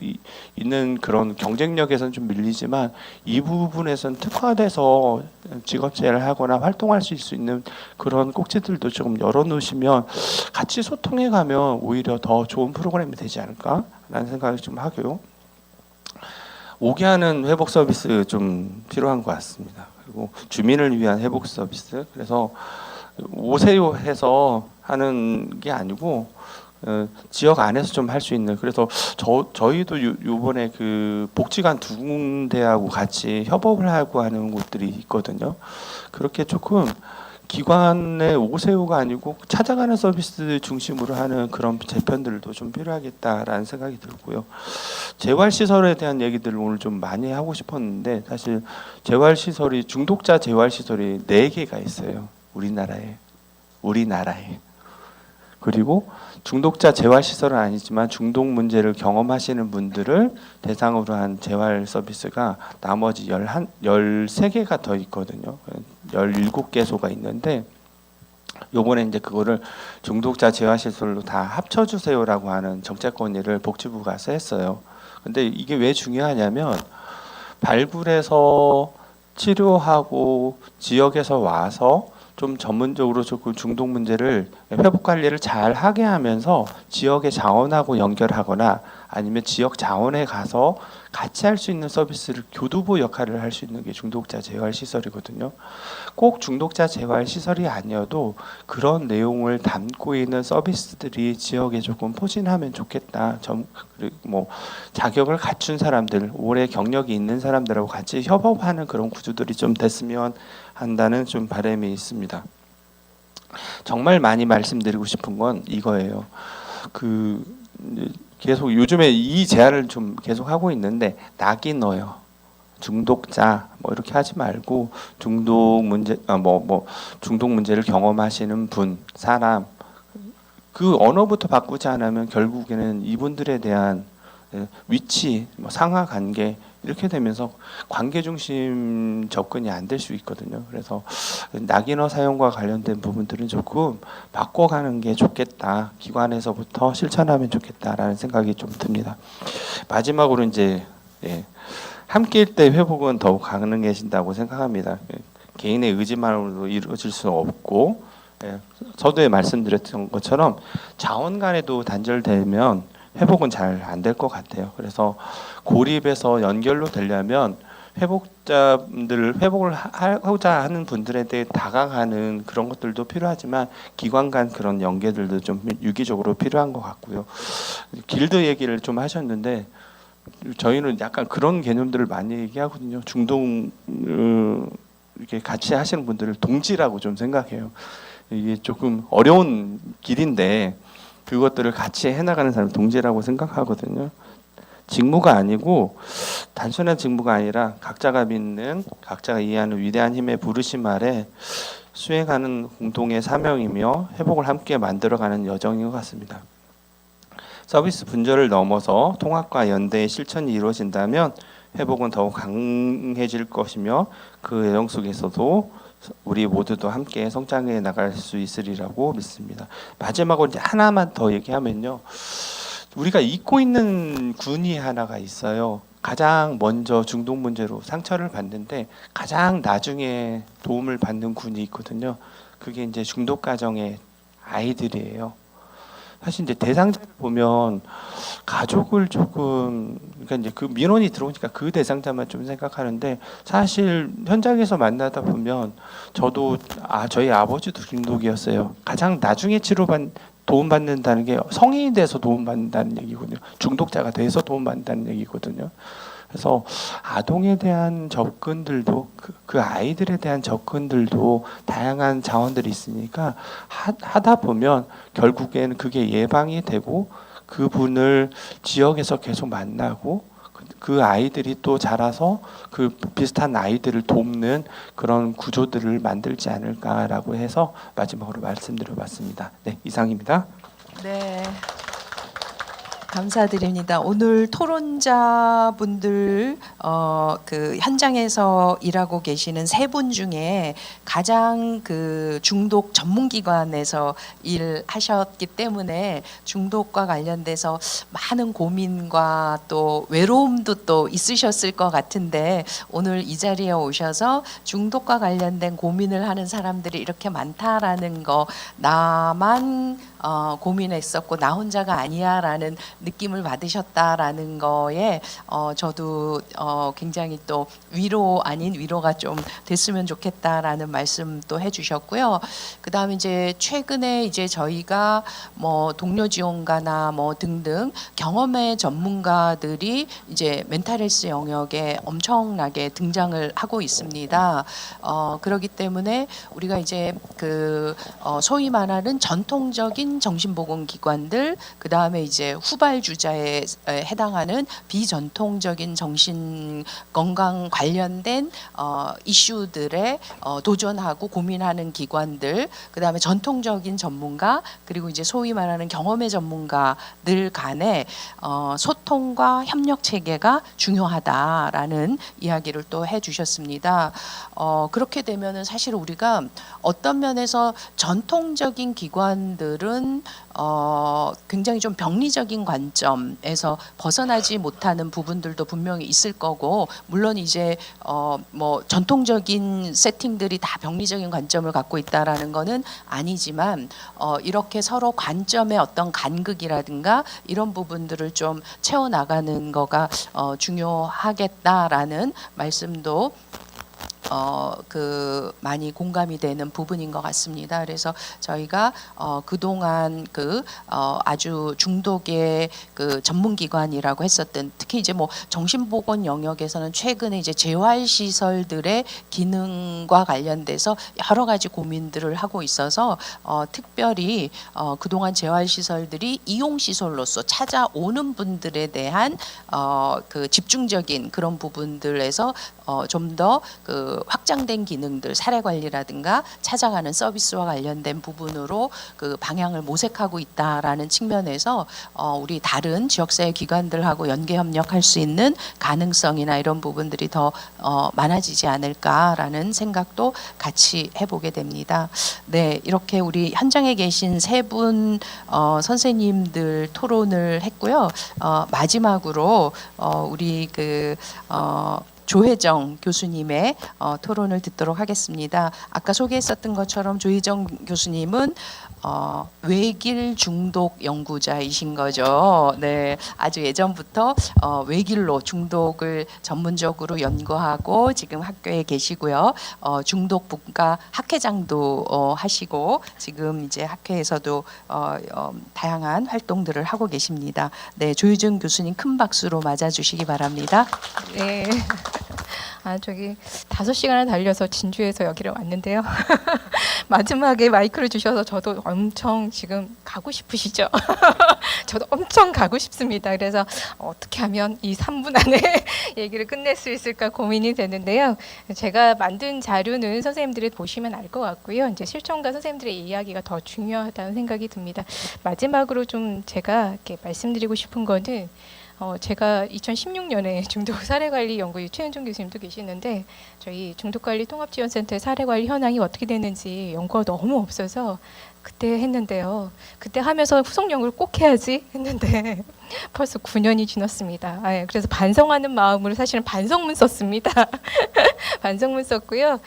있는 그런 경쟁력에서는 좀 밀리지만 이 부분에서는 특화돼서 직업재활을 하거나 활동할 수 있는 그런 꼭지들도 조금 열어놓으시면 같이 소통해 가면 오히려 더 좋은 프로그램이 되지 않을까라는 생각을 좀 하고요. 오게 하는 회복 서비스 좀 필요한 것 같습니다. 그리고 주민을 위한 회복 서비스. 그래서 오세요 해서 하는 게 아니고 지역 안에서 좀 할 수 있는. 그래서 저희도 요번에 그 복지관 2군데하고 같이 협업을 하고 하는 곳들이 있거든요. 그렇게 조금 기관의 오세요가 아니고 찾아가는 서비스 중심으로 하는 그런 재편들도 좀 필요하겠다라는 생각이 들고요. 재활시설에 대한 얘기들을 오늘 좀 많이 하고 싶었는데 사실 재활시설이 중독자 재활시설이 4개가 있어요. 우리나라에. 그리고 중독자 재활 시설은 아니지만 중독 문제를 경험하시는 분들을 대상으로 한 재활 서비스가 나머지 13개가 더 있거든요. 17개소가 있는데 요번에 이제 그거를 중독자 재활 시설로 다 합쳐 주세요라고 하는 정책 건의를 복지부가 했어요. 근데 이게 왜 중요하냐면 발굴해서 치료하고 지역에서 와서 좀 전문적으로 조금 중독 문제를 회복 관리를 잘 하게 하면서 지역의 자원하고 연결하거나 아니면 지역 자원에 가서 같이 할 수 있는 서비스를 교두보 역할을 할 수 있는 게 중독자 재활 시설이거든요. 꼭 중독자 재활 시설이 아니어도 그런 내용을 담고 있는 서비스들이 지역에 조금 포진하면 좋겠다. 뭐 자격을 갖춘 사람들, 오래 경력이 있는 사람들하고 같이 협업하는 그런 구조들이 좀 됐으면 한다는 좀 바람이 있습니다. 정말 많이 말씀드리고 싶은 건 이거예요. 계속 요즘에 이 제안을 좀 계속 하고 있는데 낙이 넣어요. 중독자 뭐 이렇게 하지 말고 중독 문제 중독 문제를 경험하시는 분, 사람 그 언어부터 바꾸지 않으면 결국에는 이분들에 대한 위치, 상하 관계 이렇게 되면서 관계 중심 접근이 안 될 수 있거든요. 그래서 낙인어 사용과 관련된 부분들은 조금 바꿔가는 게 좋겠다. 기관에서부터 실천하면 좋겠다라는 생각이 좀 듭니다. 마지막으로 이제 함께일 때 회복은 더욱 가능해진다고 생각합니다. 개인의 의지만으로 이루어질 수는 없고 서두에 말씀드렸던 것처럼 자원 간에도 단절되면 회복은 잘 안 될 것 같아요. 그래서 고립에서 연결로 되려면 회복자분들 회복을 하고자 하는 분들에 대해 다가가는 그런 것들도 필요하지만 기관 간 그런 연계들도 좀 유기적으로 필요한 것 같고요. 길드 얘기를 좀 하셨는데 저희는 약간 그런 개념들을 많이 얘기하거든요. 중독 이렇게 같이 하시는 분들을 동지라고 좀 생각해요. 이게 조금 어려운 길인데 그것들을 같이 해나가는 사람을 동지라고 생각하거든요. 직무가 아니고 단순한 직무가 아니라 각자가 믿는 각자가 이해하는 위대한 힘의 부르심 아래 수행하는 공동의 사명이며 회복을 함께 만들어가는 여정인 것 같습니다. 서비스 분절을 넘어서 통합과 연대의 실천이 이루어진다면 회복은 더욱 강해질 것이며 그 여정 속에서도 우리 모두도 함께 성장해 나갈 수 있으리라고 믿습니다. 마지막으로 이제 하나만 더 얘기하면요. 우리가 잊고 있는 군이 하나가 있어요. 가장 먼저 중독 문제로 상처를 받는데 가장 나중에 도움을 받는 군이 있거든요. 그게 이제 중독 가정의 아이들이에요. 사실 이제 대상자를 보면 가족을 조금 그러니까 이제 그 민원이 들어오니까 그 대상자만 좀 생각하는데 사실 현장에서 만나다 보면 저도 저희 아버지도 중독이었어요. 가장 나중에 도움받는다는 게 성인이 돼서 도움받는다는 얘기거든요. 중독자가 돼서 도움받는다는 얘기거든요. 그래서 아동에 대한 접근들도 그 아이들에 대한 접근들도 다양한 자원들이 있으니까 하다 보면 결국에는 그게 예방이 되고 그분을 지역에서 계속 만나고 그 아이들이 또 자라서 그 비슷한 아이들을 돕는 그런 구조들을 만들지 않을까라고 해서 마지막으로 말씀드려봤습니다. 네, 이상입니다. 네. 감사드립니다. 오늘 토론자분들 그 현장에서 일하고 계시는 세 분 중에 가장 그 중독 전문기관에서 일하셨기 때문에 중독과 관련돼서 많은 고민과 또 외로움도 또 있으셨을 것 같은데 오늘 이 자리에 오셔서 중독과 관련된 고민을 하는 사람들이 이렇게 많다라는 거 나만 고민했었고 나 혼자가 아니야라는 느낌을 받으셨다라는 거에 저도 굉장히 또 위로 아닌 위로가 좀 됐으면 좋겠다라는 말씀도 해주셨고요. 그다음에 이제 최근에 이제 저희가 뭐 동료 지원가나 뭐 등등 경험의 전문가들이 이제 멘탈헬스 영역에 엄청나게 등장을 하고 있습니다. 그렇기 때문에 우리가 이제 그 소위 말하는 전통적인 정신보건기관들 그 다음에 이제 후발 유발주자에 해당하는 비전통적인 정신 건강 관련된 이슈들에 도전하고 고민하는 기관들, 그다음에 전통적인 전문가, 그리고 이제 소위 말하는 경험의 전문가들 간의 소통과 협력 체계가 중요하다라는 이야기를 또 해주셨습니다. 그렇게 되면은 사실 우리가 어떤 면에서 전통적인 기관들은 굉장히 좀 병리적인 관점에서 벗어나지 못하는 부분들도 분명히 있을 거고, 물론 이제 뭐 전통적인 세팅들이 다 병리적인 관점을 갖고 있다라는 거는 아니지만 이렇게 서로 관점의 어떤 간극이라든가 이런 부분들을 좀 채워 나가는 거가 중요하겠다라는 말씀도 많이 공감이 되는 부분인 것 같습니다. 그래서 저희가 그동안 아주 중독의 전문기관이라고 했었던, 특히 이제 뭐 정신보건 영역에서는 최근에 이제 재활시설들의 기능과 관련돼서 여러 가지 고민들을 하고 있어서 특별히 그동안 재활시설들이 이용시설로서 찾아오는 분들에 대한 집중적인 그런 부분들에서 좀 더 확장된 기능들, 사례 관리라든가 찾아가는 서비스와 관련된 부분으로 방향을 모색하고 있다라는 측면에서 우리 다른 지역사회 기관들하고 연계 협력할 수 있는 가능성이나 이런 부분들이 더 많아지지 않을까라는 생각도 같이 해보게 됩니다. 네, 이렇게 우리 현장에 계신 세 분 선생님들 토론을 했고요. 마지막으로 우리 조혜정 교수님의 토론을 듣도록 하겠습니다. 아까 소개했었던 것처럼 조혜정 교수님은 외길 중독 연구자이신 거죠. 네, 아주 예전부터 외길로 중독을 전문적으로 연구하고 지금 학교에 계시고요. 중독 분과 학회장도 하시고 지금 이제 학회에서도 다양한 활동들을 하고 계십니다. 네, 조혜정 교수님 큰 박수로 맞아주시기 바랍니다. 네. 저기 5시간을 달려서 진주에서 여기를 왔는데요. 마지막에 마이크를 주셔서 저도 엄청 지금 가고 싶으시죠? 저도 엄청 가고 싶습니다. 그래서 어떻게 하면 이 3분 안에 얘기를 끝낼 수 있을까 고민이 되는데요. 제가 만든 자료는 선생님들이 보시면 알 것 같고요. 이제 실천과 선생님들의 이야기가 더 중요하다는 생각이 듭니다. 마지막으로 좀 제가 이렇게 말씀드리고 싶은 거는 제가 2016년에 중독사례관리연구 최은종 교수님도 계시는데 저희 중독관리 통합지원센터의 사례관리 현황이 어떻게 되는지 연구가 너무 없어서 그때 했는데요. 그때 하면서 후속 연구를 꼭 해야지 했는데 벌써 9년이 지났습니다. 그래서 반성하는 마음으로 사실은 반성문 썼습니다. 반성문 썼고요.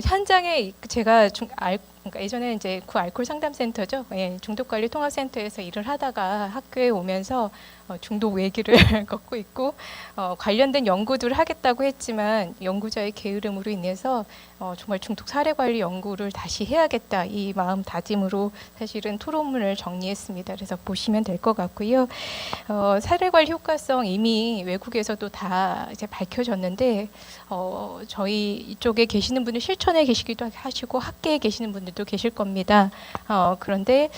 현장에 제가 그러니까 예전에 이제 알코올 상담센터죠. 중독관리 통합센터에서 일을 하다가 학교에 오면서 중독 외길을 걷고 있고 관련된 연구들을 하겠다고 했지만 연구자의 게으름으로 인해서 정말 중독 사례 관리 연구를 다시 해야겠다 이 마음 다짐으로 사실은 토론문을 정리했습니다. 그래서 보시면 될 것 같고요. 사례 관리 효과성 이미 외국에서도 다 이제 밝혀졌는데 저희 이쪽에 계시는 분들 실천에 계시기도 하시고 학계에 계시는 분들도 계실 겁니다. 그런데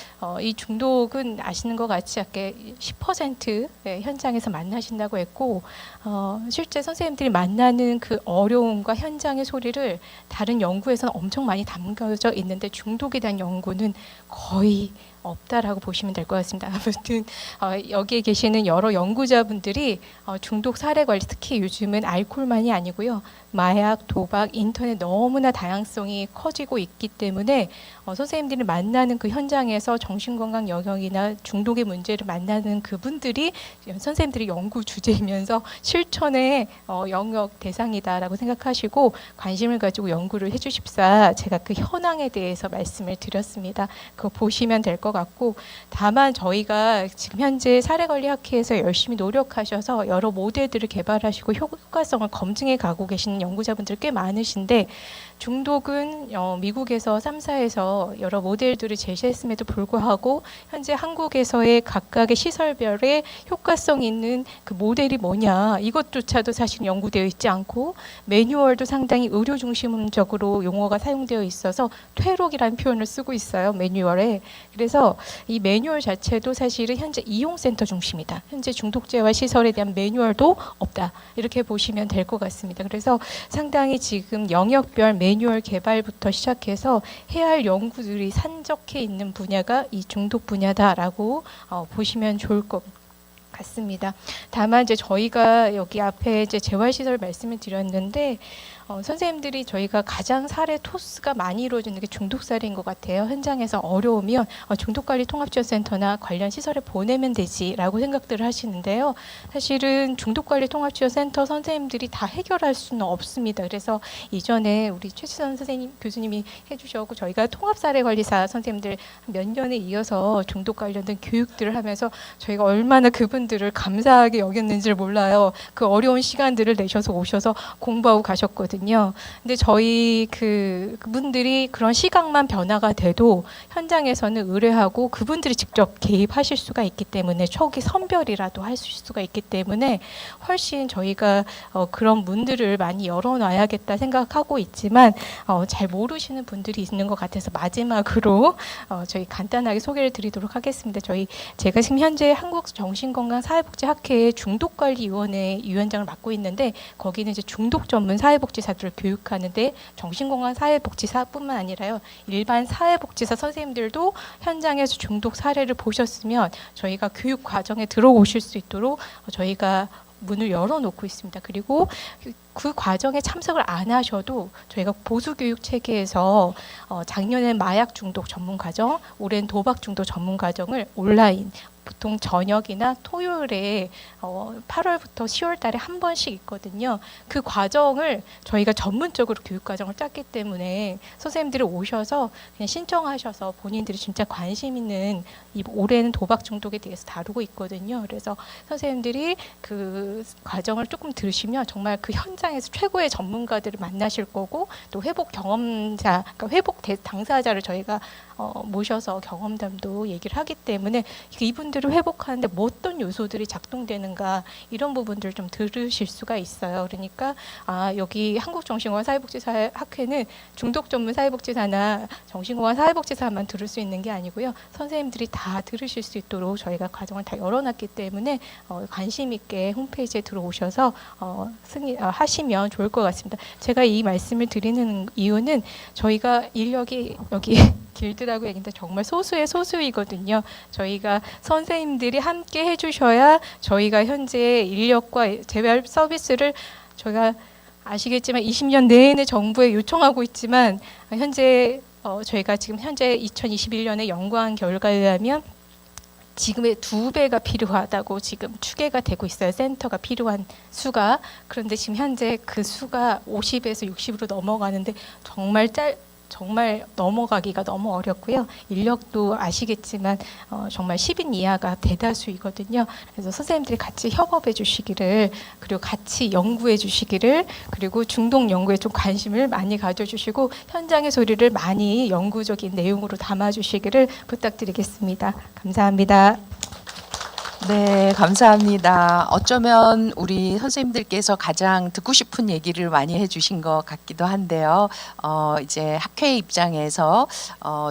이 중독은 아시는 것 같이 아까 10% 현장에서 만나신다고 했고 실제 선생님들이 만나는 그 어려움과 현장의 소리를 다른 연구에서는 엄청 많이 담겨져 있는데 중독에 대한 연구는 거의 없다라고 보시면 될 것 같습니다. 아무튼 여기에 계시는 여러 연구자분들이 중독 사례 관리, 특히 요즘은 알코올만이 아니고요. 마약, 도박, 인터넷 너무나 다양성이 커지고 있기 때문에 선생님들이 만나는 그 현장에서 정신건강 영역이나 중독의 문제를 만나는 그분들이 선생님들이 연구 주제이면서 실천의 영역 대상이다라고 생각하시고 관심을 가지고 연구를 해주십사 제가 그 현황에 대해서 말씀을 드렸습니다. 그거 보시면 될 것 같고 다만 저희가 지금 현재 사례관리학회에서 열심히 노력하셔서 여러 모델들을 개발하시고 효과성을 검증해 가고 계시는 연구자분들 꽤 많으신데 중독은 미국에서 3사에서 여러 모델들을 제시했음에도 불구하고 현재 한국에서의 각각의 시설별의 효과성 있는 그 모델이 뭐냐 이것조차도 사실 연구되어 있지 않고 매뉴얼도 상당히 의료 중심적으로 용어가 사용되어 있어서 퇴록이라는 표현을 쓰고 있어요. 매뉴얼에. 그래서 그래서 이 매뉴얼 자체도 사실은 현재 이용센터 중심이다. 현재 중독재활 시설에 대한 매뉴얼도 없다. 이렇게 보시면 될 것 같습니다. 그래서 상당히 지금 영역별 매뉴얼 개발부터 시작해서 해야 할 연구들이 산적해 있는 분야가 이 중독 분야다라고 보시면 좋을 것 같습니다. 다만 이제 저희가 여기 앞에 이제 재활시설 말씀을 드렸는데 선생님들이 저희가 가장 사례 토스가 많이 이루어지는 게 중독 사례인 것 같아요. 현장에서 어려우면 중독관리통합지원센터나 관련 시설에 보내면 되지라고 생각들을 하시는데요. 사실은 중독관리통합지원센터 선생님들이 다 해결할 수는 없습니다. 그래서 이전에 우리 최치선 선생님 교수님이 해주셨고 저희가 통합사례관리사 선생님들 몇 년에 이어서 중독 관련된 교육들을 하면서 저희가 얼마나 그분들을 감사하게 여겼는지를 몰라요. 그 어려운 시간들을 내셔서 오셔서 공부하고 가셨거든요. 근데 저희 그분들이 그런 시각만 변화가 돼도 현장에서는 의뢰하고 그분들이 직접 개입하실 수가 있기 때문에 초기 선별이라도 할 수가 있기 때문에 훨씬 저희가 그런 문들을 많이 열어놔야겠다 생각하고 있지만 잘 모르시는 분들이 있는 것 같아서 마지막으로 저희 간단하게 소개를 드리도록 하겠습니다. 제가 지금 현재 한국정신건강사회복지학회의 중독관리위원회 위원장을 맡고 있는데 거기는 이제 중독 전문 사회복지사들을 교육하는데 정신건강사회복지사뿐만 아니라요 일반 사회복지사 선생님들도 현장에서 중독 사례를 보셨으면 저희가 교육 과정에 들어오실 수 있도록 저희가 문을 열어놓고 있습니다. 그리고 그 과정에 참석을 안 하셔도 저희가 보수교육 체계에서 작년에 마약 중독 전문 과정, 올해는 도박 중독 전문 과정을 온라인 보통 저녁이나 토요일에 8월부터 10월 달에 한 번씩 있거든요. 그 과정을 저희가 전문적으로 교육 과정을 짰기 때문에 선생님들이 오셔서 그냥 신청하셔서 본인들이 진짜 관심 있는 올해는 도박 중독에 대해서 다루고 있거든요. 그래서 선생님들이 그 과정을 조금 들으시면 정말 그 현장에서 최고의 전문가들을 만나실 거고 또 회복 경험자, 그러니까 회복 당사자를 저희가 모셔서 경험담도 얘기를 하기 때문에 이분들을 회복하는데 뭐 어떤 요소들이 작동되는가 이런 부분들을 좀 들으실 수가 있어요. 그러니까 여기 한국정신건강사회복지사학회는 중독 전문 사회복지사나 정신건강 사회복지사만 들을 수 있는 게 아니고요. 선생님들이 다 들으실 수 있도록 저희가 과정을 다 열어놨기 때문에 관심 있게 홈페이지에 들어오셔서 하시면 좋을 것 같습니다. 제가 이 말씀을 드리는 이유는 저희가 인력이 여기 길드라고 얘기했는데 정말 소수의 소수이거든요. 저희가 선생님들이 함께 해주셔야 저희가 현재 인력과 재활 서비스를 저희가 아시겠지만 20년 내내 정부에 요청하고 있지만 현재 저희가 지금 현재 2021년에 연구한 결과에 의하면 지금의 2배가 필요하다고 지금 추계가 되고 있어요. 센터가 필요한 수가. 그런데 지금 현재 그 수가 50에서 60으로 넘어가는데 정말 넘어가기가 너무 어렵고요. 인력도 아시겠지만 정말 10인 이하가 대다수이거든요. 그래서 선생님들이 같이 협업해 주시기를 그리고 같이 연구해 주시기를 그리고 중독 연구에 좀 관심을 많이 가져주시고 현장의 소리를 많이 연구적인 내용으로 담아주시기를 부탁드리겠습니다. 감사합니다. 네, 감사합니다. 어쩌면 우리 선생님들께서 가장 듣고 싶은 얘기를 많이 해주신 것 같기도 한데요. 이제 학회 입장에서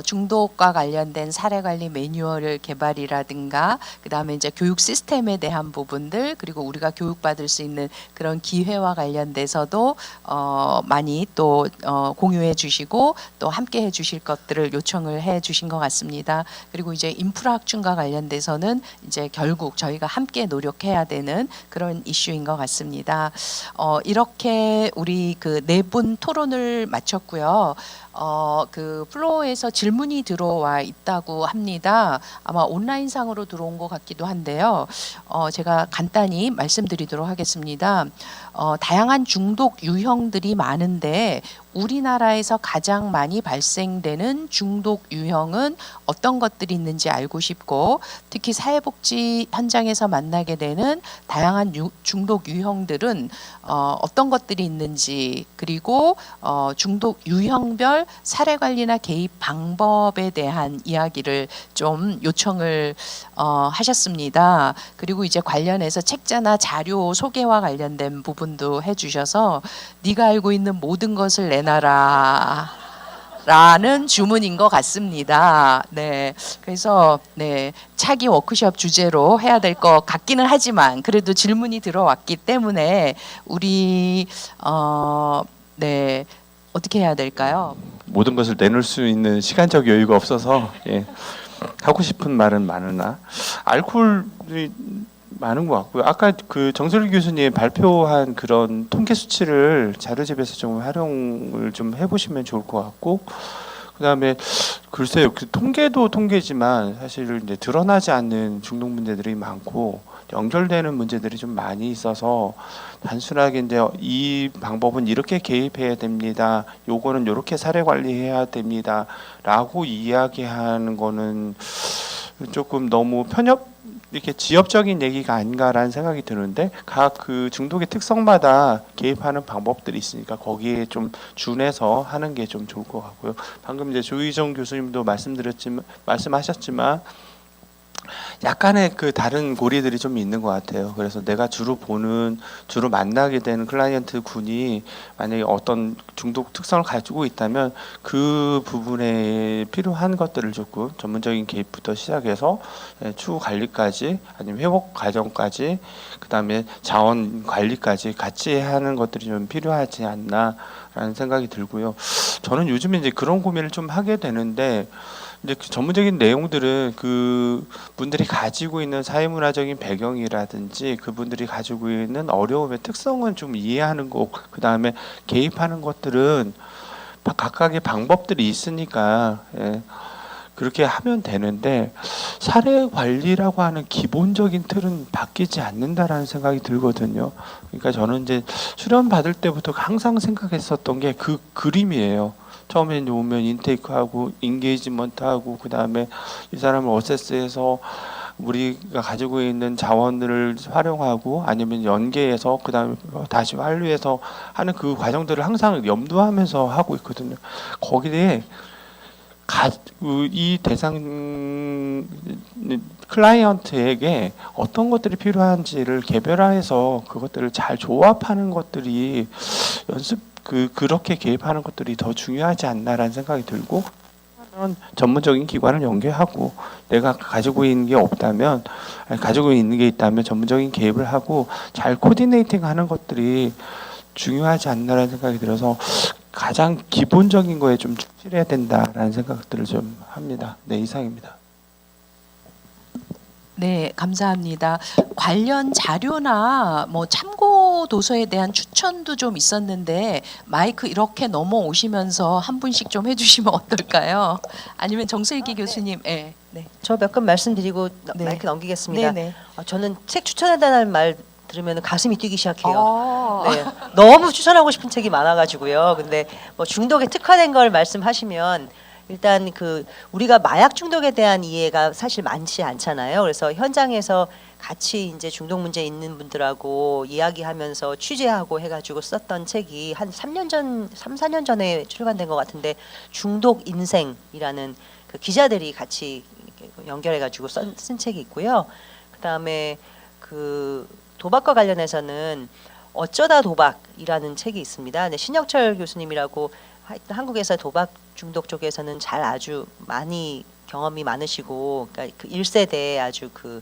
중독과 관련된 사례관리 매뉴얼을 개발이라든가, 그 다음에 이제 교육 시스템에 대한 부분들, 그리고 우리가 교육받을 수 있는 그런 기회와 관련돼서도 많이 또 공유해 주시고 또 함께 해 주실 것들을 요청을 해 주신 것 같습니다. 그리고 이제 인프라 확충과 관련돼서는 이제 결국 저희가 함께 노력해야 되는 그런 이슈인 것 같습니다. 이렇게 우리 그 네 분 토론을 마쳤고요. 그 플로어에서 질문이 들어와 있다고 합니다. 아마 온라인상으로 들어온 것 같기도 한데요. 제가 간단히 말씀드리도록 하겠습니다. 다양한 중독 유형들이 많은데 우리나라에서 가장 많이 발생되는 중독 유형은 어떤 것들이 있는지 알고 싶고, 특히 사회복지 현장에서 만나게 되는 다양한 중독 유형들은 어떤 것들이 있는지, 그리고 중독 유형별 사례 관리나 개입 방법에 대한 이야기를 좀 요청을 하셨습니다. 그리고 이제 관련해서 책자나 자료 소개와 관련된 부분도 해주셔서 네가 알고 있는 모든 것을 내놔라. 라는 주문인 것 같습니다. 네, 그래서 네, 차기 워크숍 주제로 해야 될 것 같기는 하지만 그래도 질문이 들어왔기 때문에 우리 네, 어떻게 해야 될까요? 모든 것을 내놓을 수 있는 시간적 여유가 없어서 예. 하고 싶은 말은 많으나 알코올이 많은 것 같고요. 아까 그 정설희 교수님 발표한 그런 통계 수치를 자료집에서 좀 활용을 좀 해보시면 좋을 것 같고, 그다음에 글쎄요, 그 통계도 통계지만 사실 이제 드러나지 않는 중독 문제들이 많고 연결되는 문제들이 좀 많이 있어서 단순하게 이제 이 방법은 이렇게 개입해야 됩니다. 요거는 이렇게 사례 관리해야 됩니다.라고 이야기하는 거는 조금 너무 편협 이렇게 지엽적인 얘기가 아닌가라는 생각이 드는데 각 그 중독의 특성마다 개입하는 방법들이 있으니까 거기에 좀 준해서 하는 게 좀 좋을 것 같고요. 방금 이제 조희정 교수님도 말씀하셨지만 약간의 그 다른 고리들이 좀 있는 것 같아요. 그래서 내가 주로 만나게 되는 클라이언트 군이 만약에 어떤 중독 특성을 가지고 있다면 그 부분에 필요한 것들을 조금 전문적인 개입부터 시작해서 추후 관리까지 아니면 회복 과정까지 그다음에 자원 관리까지 같이 하는 것들이 좀 필요하지 않나라는 생각이 들고요. 저는 요즘에 이제 그런 고민을 좀 하게 되는데 이제 그 전문적인 내용들은 그 분들이 가지고 있는 사회문화적인 배경이라든지 그분들이 가지고 있는 어려움의 특성은 좀 이해하는 거, 그 다음에 개입하는 것들은 각각의 방법들이 있으니까 그렇게 하면 되는데 사례 관리라고 하는 기본적인 틀은 바뀌지 않는다라는 생각이 들거든요. 그러니까 저는 이제 수련 받을 때부터 항상 생각했었던 게 그 그림이에요. 처음에 오면 인테이크하고 인게이지먼트하고 그 다음에 이 사람을 어세스해서 우리가 가지고 있는 자원들을 활용하고 아니면 연계해서 그 다음에 다시 완료해서 하는 그 과정들을 항상 염두하면서 하고 있거든요. 거기에 이 대상 클라이언트에게 어떤 것들이 필요한지를 개별화해서 그것들을 잘 조합하는 것들이 그렇게 개입하는 것들이 더 중요하지 않나라는 생각이 들고 전문적인 기관을 연계하고 내가 가지고 있는 게 없다면 가지고 있는 게 있다면 전문적인 개입을 하고 잘 코디네이팅하는 것들이 중요하지 않나라는 생각이 들어서 가장 기본적인 거에 좀 충실해야 된다라는 생각들을 좀 합니다. 네, 이상입니다. 네, 감사합니다. 관련 자료나 뭐 참고 도서에 대한 추천도 좀 있었는데 마이크 이렇게 넘어오시면서 한 분씩 좀 해주시면 어떨까요? 아니면 정슬기 교수님, 네. 저 몇 건 말씀드리고 네. 마이크 넘기겠습니다. 네네. 저는 책 추천해달라는 말 들으면 가슴이 뛰기 시작해요. 아. 네, 너무 추천하고 싶은 책이 많아가지고요. 근데 뭐 중독에 특화된 걸 말씀하시면 일단 그 우리가 마약 중독에 대한 이해가 사실 많지 않잖아요. 그래서 현장에서 같이 이제 중독 문제 있는 분들하고 이야기하면서 취재하고 해가지고 썼던 책이 한 3년 전, 3, 4년 전에 출간된 것 같은데 중독 인생이라는 그 기자들이 같이 연결해가지고 쓴 책이 있고요. 그다음에 그 도박과 관련해서는 어쩌다 도박이라는 책이 있습니다. 근데 신혁철 교수님이라고 한국에서 도박 중독 쪽에서는 잘 아주 많이 경험이 많으시고, 그러니까 그 1세대 아주 그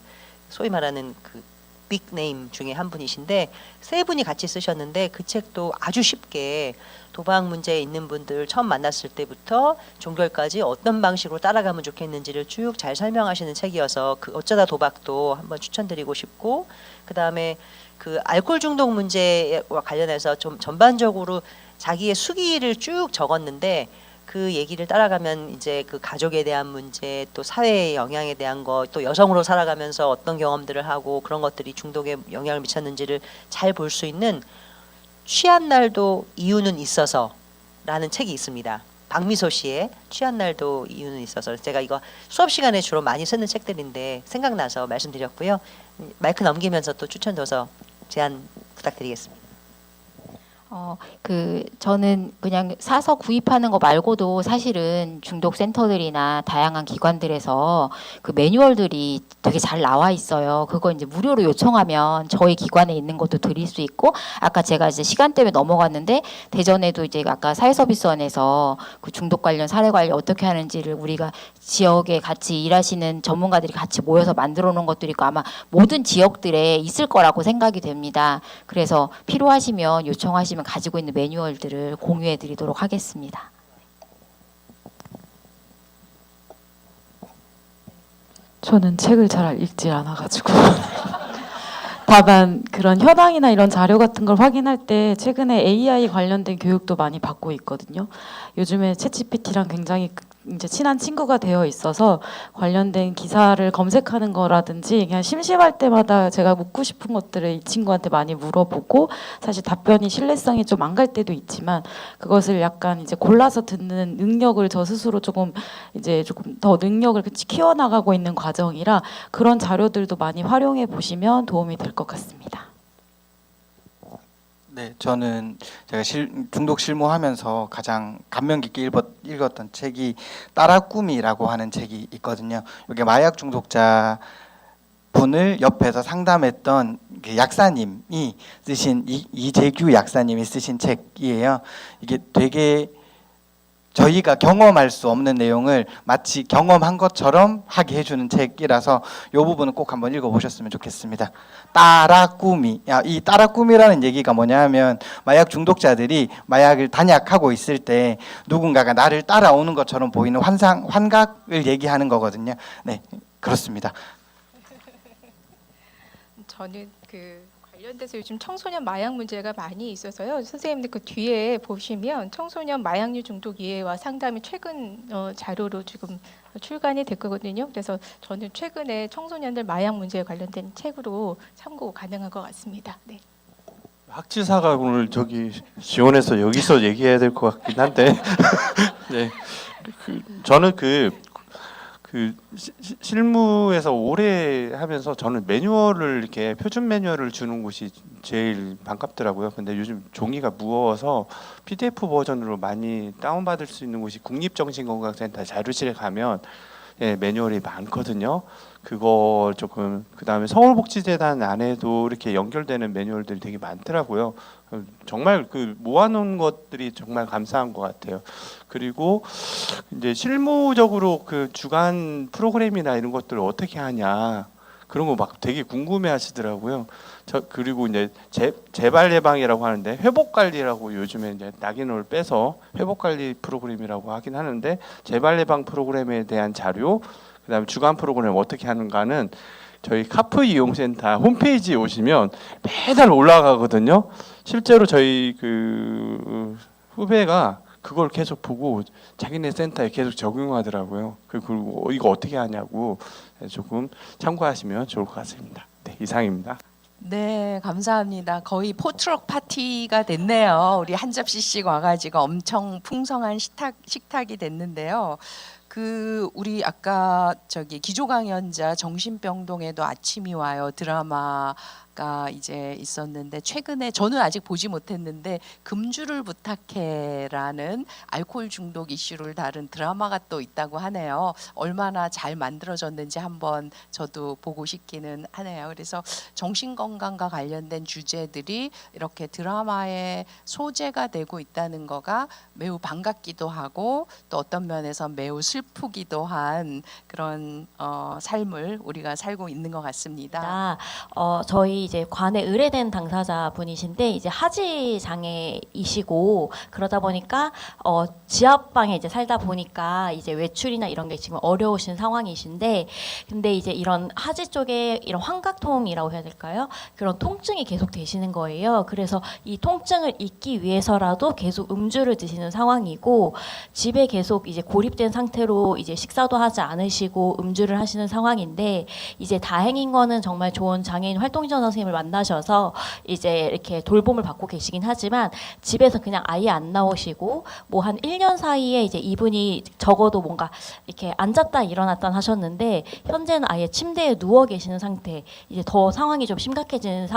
소위 말하는 그 빅네임 중에 한 분이신데 세 분이 같이 쓰셨는데 그 책도 아주 쉽게 도박 문제에 있는 분들 처음 만났을 때부터 종결까지 어떤 방식으로 따라가면 좋겠는지를 쭉 잘 설명하시는 책이어서 그 어쩌다 도박도 한번 추천드리고 싶고, 그다음에 그 알코올 중독 문제와 관련해서 좀 전반적으로 자기의 수기를 쭉 적었는데 그 얘기를 따라가면 이제 그 가족에 대한 문제, 또 사회의 영향에 대한 거, 또 여성으로 살아가면서 어떤 경험들을 하고 그런 것들이 중독에 영향을 미쳤는지를 잘 볼 수 있는 취한 날도 이유는 있어서라는 책이 있습니다. 박미소 씨의 취한 날도 이유는 있어서, 제가 이거 수업 시간에 주로 많이 쓰는 책들인데 생각나서 말씀드렸고요. 마이크 넘기면서 또 추천 도서 제안 부탁드리겠습니다. 저는 그냥 사서 구입하는 거 말고도 사실은 중독 센터들이나 다양한 기관들에서 그 매뉴얼들이 되게 잘 나와 있어요. 그거 이제 무료로 요청하면 저희 기관에 있는 것도 드릴 수 있고, 아까 제가 이제 시간 때문에 넘어갔는데 대전에도 이제 아까 사회서비스원에서 그 중독 관련 사례 관리 어떻게 하는지를 우리가 지역에 같이 일하시는 전문가들이 같이 모여서 만들어 놓은 것들이 있고 아마 모든 지역들에 있을 거라고 생각이 됩니다. 그래서 필요하시면 요청하시면 가지고 있는 매뉴얼들을 공유해 드리도록 하겠습니다. 저는 책을 잘 읽지 않아가지고 다만 그런 현황이나 이런 자료 같은 걸 확인할 때 최근에 AI 관련된 교육도 많이 받고 있거든요. 요즘에 챗GPT랑 굉장히 이제 친한 친구가 되어 있어서 관련된 기사를 검색하는 거라든지 그냥 심심할 때마다 제가 묻고 싶은 것들을 이 친구한테 많이 물어보고, 사실 답변이 신뢰성이 좀 안 갈 때도 있지만 그것을 약간 이제 골라서 듣는 능력을 저 스스로 조금 더 능력을 키워나가고 있는 과정이라 그런 자료들도 많이 활용해 보시면 도움이 될 것 같습니다. 네, 저는 제가 중독 실무하면서 가장 감명 깊게 읽었던 책이 따라꾸미라고 하는 책이 있거든요. 이게 마약 중독자 분을 옆에서 상담했던 그 약사님이 쓰신 이재규 약사님이 쓰신 책이에요. 이게 되게 저희가 경험할 수 없는 내용을 마치 경험한 것처럼 하게 해주는 책이라서 이 부분은 꼭 한번 읽어보셨으면 좋겠습니다. 따라꾸미. 이 따라꾸미라는 얘기가 뭐냐면 마약 중독자들이 마약을 단약하고 있을 때 누군가가 나를 따라오는 것처럼 보이는 환각을 얘기하는 거거든요. 네, 그렇습니다. 저는 관련돼서 요즘 청소년 마약 문제가 많이 있어서요. 선생님들 그 뒤에 보시면 청소년 마약류 중독 이해와 상담이 최근 자료로 지금 출간이 됐거든요. 그래서 저는 최근에 청소년들 마약 문제에 관련된 책으로 참고 가능한 것 같습니다. 네. 학지사가 오늘 저기 지원해서 여기서 얘기해야 될 것 같긴 한데, 네, 저는 실무에서 오래 하면서 저는 매뉴얼을 이렇게 표준 매뉴얼을 주는 곳이 제일 반갑더라고요. 근데 요즘 종이가 무거워서 PDF 버전으로 많이 다운받을 수 있는 곳이 국립정신건강센터 자료실에 가면 매뉴얼이 많거든요. 그거 조금, 그다음에 서울복지재단 안에도 이렇게 연결되는 매뉴얼들이 되게 많더라고요. 정말 모아놓은 것들이 정말 감사한 것 같아요. 그리고 이제 실무적으로 주간 프로그램이나 이런 것들을 어떻게 하냐, 그런 거 막 되게 궁금해하시더라고요. 그리고 이제 재발 예방이라고 하는데 회복 관리라고 요즘에 이제 낙인을 빼서 회복 관리 프로그램이라고 하긴 하는데, 재발 예방 프로그램에 대한 자료, 그다음에 주간 프로그램 어떻게 하는가는 저희 카프 이용센터 홈페이지에 오시면 매달 올라가거든요. 실제로 저희 후배가 그걸 계속 보고 자기네 센터에 계속 적용하더라고요. 그리고 이거 어떻게 하냐고 조금 참고하시면 좋을 것 같습니다. 네, 이상입니다. 네, 감사합니다. 거의 포트럭 파티가 됐네요. 우리 한 접시씩 와가지고 엄청 풍성한 식탁이 됐는데요. 우리 아까 기조강연자 정신병동에도 아침이 와요 드라마가 이제 있었는데, 최근에 저는 아직 보지 못했는데 금주를 부탁해라는 알코올 중독 이슈를 다룬 드라마가 또 있다고 하네요. 얼마나 잘 만들어졌는지 한번 저도 보고 싶기는 하네요. 그래서 정신건강과 관련된 주제들이 이렇게 드라마의 소재가 되고 있다는 거가 매우 반갑기도 하고, 또 어떤 면에서 매우 슬프기도 한 그런 삶을 우리가 살고 있는 것 같습니다. 저희 이제 관에 의뢰된 당사자 분이신데 이제 하지 장애이시고, 그러다 보니까 지하방에 이제 살다 보니까 이제 외출이나 이런 게 지금 어려우신 상황이신데, 근데 이제 이런 하지 쪽에 이런 환각통이라고 해야 될까요? 그런 통증이 계속 되시는 거예요. 그래서 이 통증을 잊기 위해서라도 계속 음주를 드시는 상황이고, 집에 계속 이제 고립된 상태로 제대로 이제 식사도 하지 않으시고 음주를 하시는 상황인데, 이제 다행인 거는 정말 좋은 장애인 활동지원 선생님을 만나셔서 이제 이렇게 돌봄을 받고 계시긴 하지만, 집에서 그냥 아예 안 나오시고 뭐 한 1년 사이에 이제 이분이 적어도 뭔가 이렇게 앉았다 일어났다 하셨는데, 현재는 아예 침대에 누워 계시는 상태, 이제 더 상황이 좀 심각해진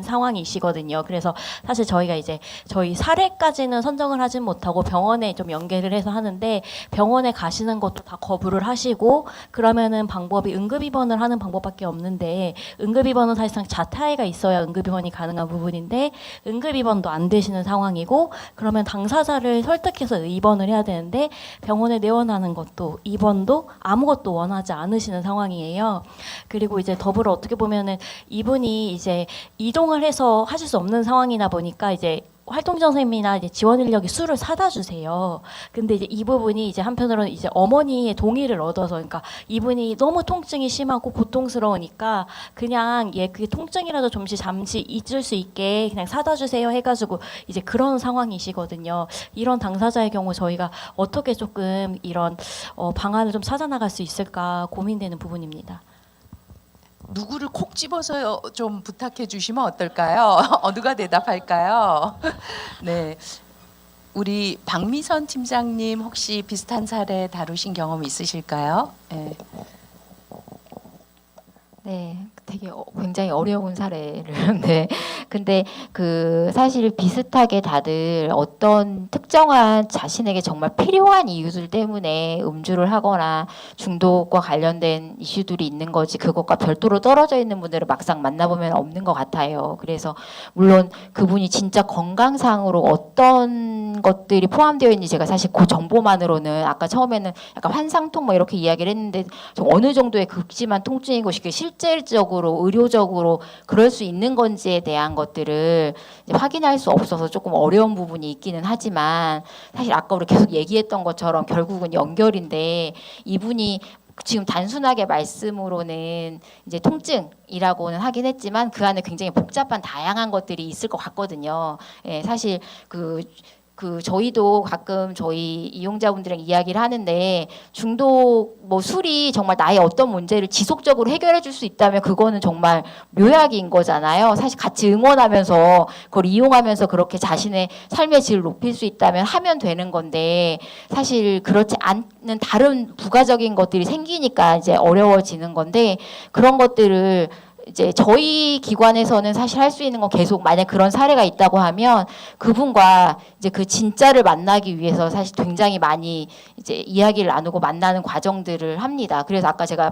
상황이시거든요. 그래서 사실 저희가 이제 저희 사례까지는 선정을 하진 못하고 병원에 좀 연계를 해서 하는데, 병원에 가시는 것도 다 거부를 하시고, 그러면은 방법이 응급입원을 하는 방법밖에 없는데, 응급입원은 사실상 자타해가 있어야 응급입원이 가능한 부분인데 응급입원도 안 되시는 상황이고, 그러면 당사자를 설득해서 입원을 해야 되는데 병원에 내원하는 것도 입원도 아무것도 원하지 않으시는 상황이에요. 그리고 이제 더불어 어떻게 보면은 이분이 이제 이동을 해서 하실 수 없는 상황이다 보니까 이제 활동지원 선생님이나 이제 지원 인력이 술을 사다 주세요. 근데 이제 이 부분이 이제 한편으로는 이제 어머니의 동의를 얻어서, 그러니까 이분이 너무 통증이 심하고 고통스러우니까 그냥 그 통증이라도 잠시 잊을 수 있게 그냥 사다 주세요 해가지고 이제 그런 상황이시거든요. 이런 당사자의 경우 저희가 어떻게 조금 이런 방안을 좀 찾아나갈 수 있을까 고민되는 부분입니다. 누구를 콕 집어서 좀 부탁해 주시면 어떨까요? 누가 대답할까요? 네, 우리 박미선 팀장님 혹시 비슷한 사례 다루신 경험 있으실까요? 네. 네, 되게 굉장히 어려운 사례를. 네. 근데 사실 비슷하게 다들 어떤 특정한 자신에게 정말 필요한 이유들 때문에 음주를 하거나 중독과 관련된 이슈들이 있는 거지, 그것과 별도로 떨어져 있는 분들을 막상 만나보면 없는 것 같아요. 그래서 물론 그분이 진짜 건강상으로 어떤 것들이 포함되어 있는지 제가 사실 그 정보만으로는, 아까 처음에는 약간 환상통 뭐 이렇게 이야기를 했는데, 좀 어느 정도의 극심한 통증인 것이 실질적으로 의료적으로 그럴 수 있는 건지에 대한 것들을 이제 확인할 수 없어서 조금 어려운 부분이 있기는 하지만, 사실 아까 우리 계속 얘기했던 것처럼 결국은 연결인데, 이분이 지금 단순하게 말씀으로는 이제 통증이라고는 하긴 했지만 그 안에 굉장히 복잡한 다양한 것들이 있을 것 같거든요. 예, 사실 저희도 가끔 저희 이용자분들이랑 이야기를 하는데, 중독 술이 정말 나의 어떤 문제를 지속적으로 해결해 줄 수 있다면 그거는 정말 묘약인 거잖아요. 사실 같이 응원하면서 그걸 이용하면서 그렇게 자신의 삶의 질을 높일 수 있다면 하면 되는 건데, 사실 그렇지 않는 다른 부가적인 것들이 생기니까 이제 어려워지는 건데, 그런 것들을 이제 저희 기관에서는 사실 할 수 있는 건 계속, 만약 그런 사례가 있다고 하면 그분과 이제 그 진짜를 만나기 위해서 사실 굉장히 많이 이제 이야기를 나누고 만나는 과정들을 합니다. 그래서 아까 제가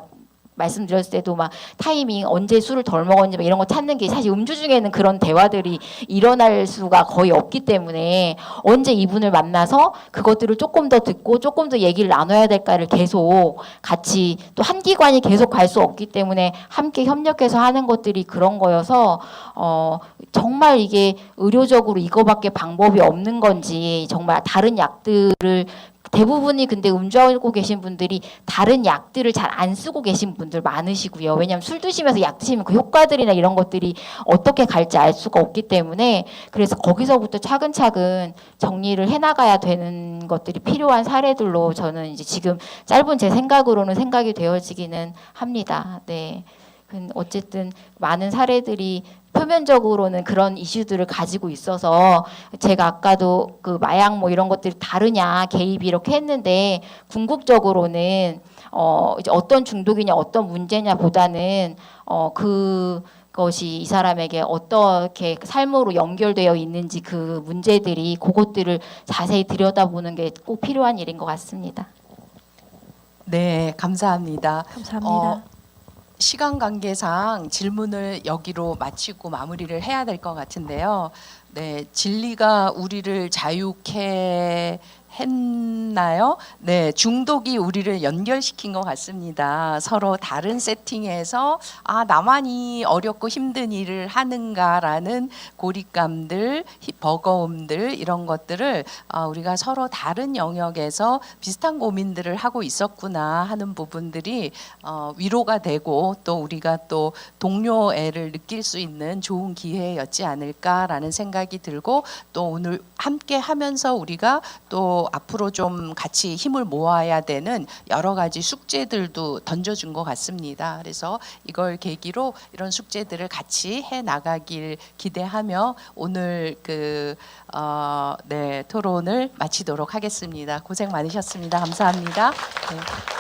말씀드렸을 때도 막 타이밍, 언제 술을 덜 먹었는지 막 이런 거 찾는 게, 사실 음주 중에는 그런 대화들이 일어날 수가 거의 없기 때문에 언제 이분을 만나서 그것들을 조금 더 듣고 조금 더 얘기를 나눠야 될까를 계속 같이, 또 한 기관이 계속 갈 수 없기 때문에 함께 협력해서 하는 것들이 그런 거여서 정말 이게 의료적으로 이거밖에 방법이 없는 건지, 정말 다른 약들을 대부분이, 근데 음주하고 계신 분들이 다른 약들을 잘 안 쓰고 계신 분들 많으시고요. 왜냐하면 술 드시면서 약 드시면 그 효과들이나 이런 것들이 어떻게 갈지 알 수가 없기 때문에, 그래서 거기서부터 차근차근 정리를 해나가야 되는 것들이 필요한 사례들로 저는 이제 지금 짧은 제 생각으로는 생각이 되어지기는 합니다. 네. 어쨌든 많은 사례들이 표면적으로는 그런 이슈들을 가지고 있어서, 제가 아까도 그 마약 뭐 이런 것들이 다르냐, 개입이 이렇게 했는데, 궁극적으로는 이제 어떤 중독이냐, 어떤 문제냐 보다는 그것이 이 사람에게 어떻게 삶으로 연결되어 있는지, 그 문제들이, 그것들을 자세히 들여다보는 게 꼭 필요한 일인 것 같습니다. 네, 감사합니다. 감사합니다. 시간 관계상 질문을 여기로 마치고 마무리를 해야 될 것 같은데요. 네, 진리가 우리를 자유케 했나요? 네, 중독이 우리를 연결시킨 것 같습니다. 서로 다른 세팅에서 나만이 어렵고 힘든 일을 하는가라는 고립감들, 버거움들, 이런 것들을 우리가 서로 다른 영역에서 비슷한 고민들을 하고 있었구나 하는 부분들이 위로가 되고, 또 우리가 또 동료애를 느낄 수 있는 좋은 기회였지 않을까라는 생각이 들고, 또 오늘 함께 하면서 우리가 또 또 앞으로 좀 같이 힘을 모아야 되는 여러 가지 숙제들도 던져준 것 같습니다. 그래서 이걸 계기로 이런 숙제들을 같이 해 나가길 기대하며 오늘 네, 토론을 마치도록 하겠습니다. 고생 많으셨습니다. 감사합니다. 네.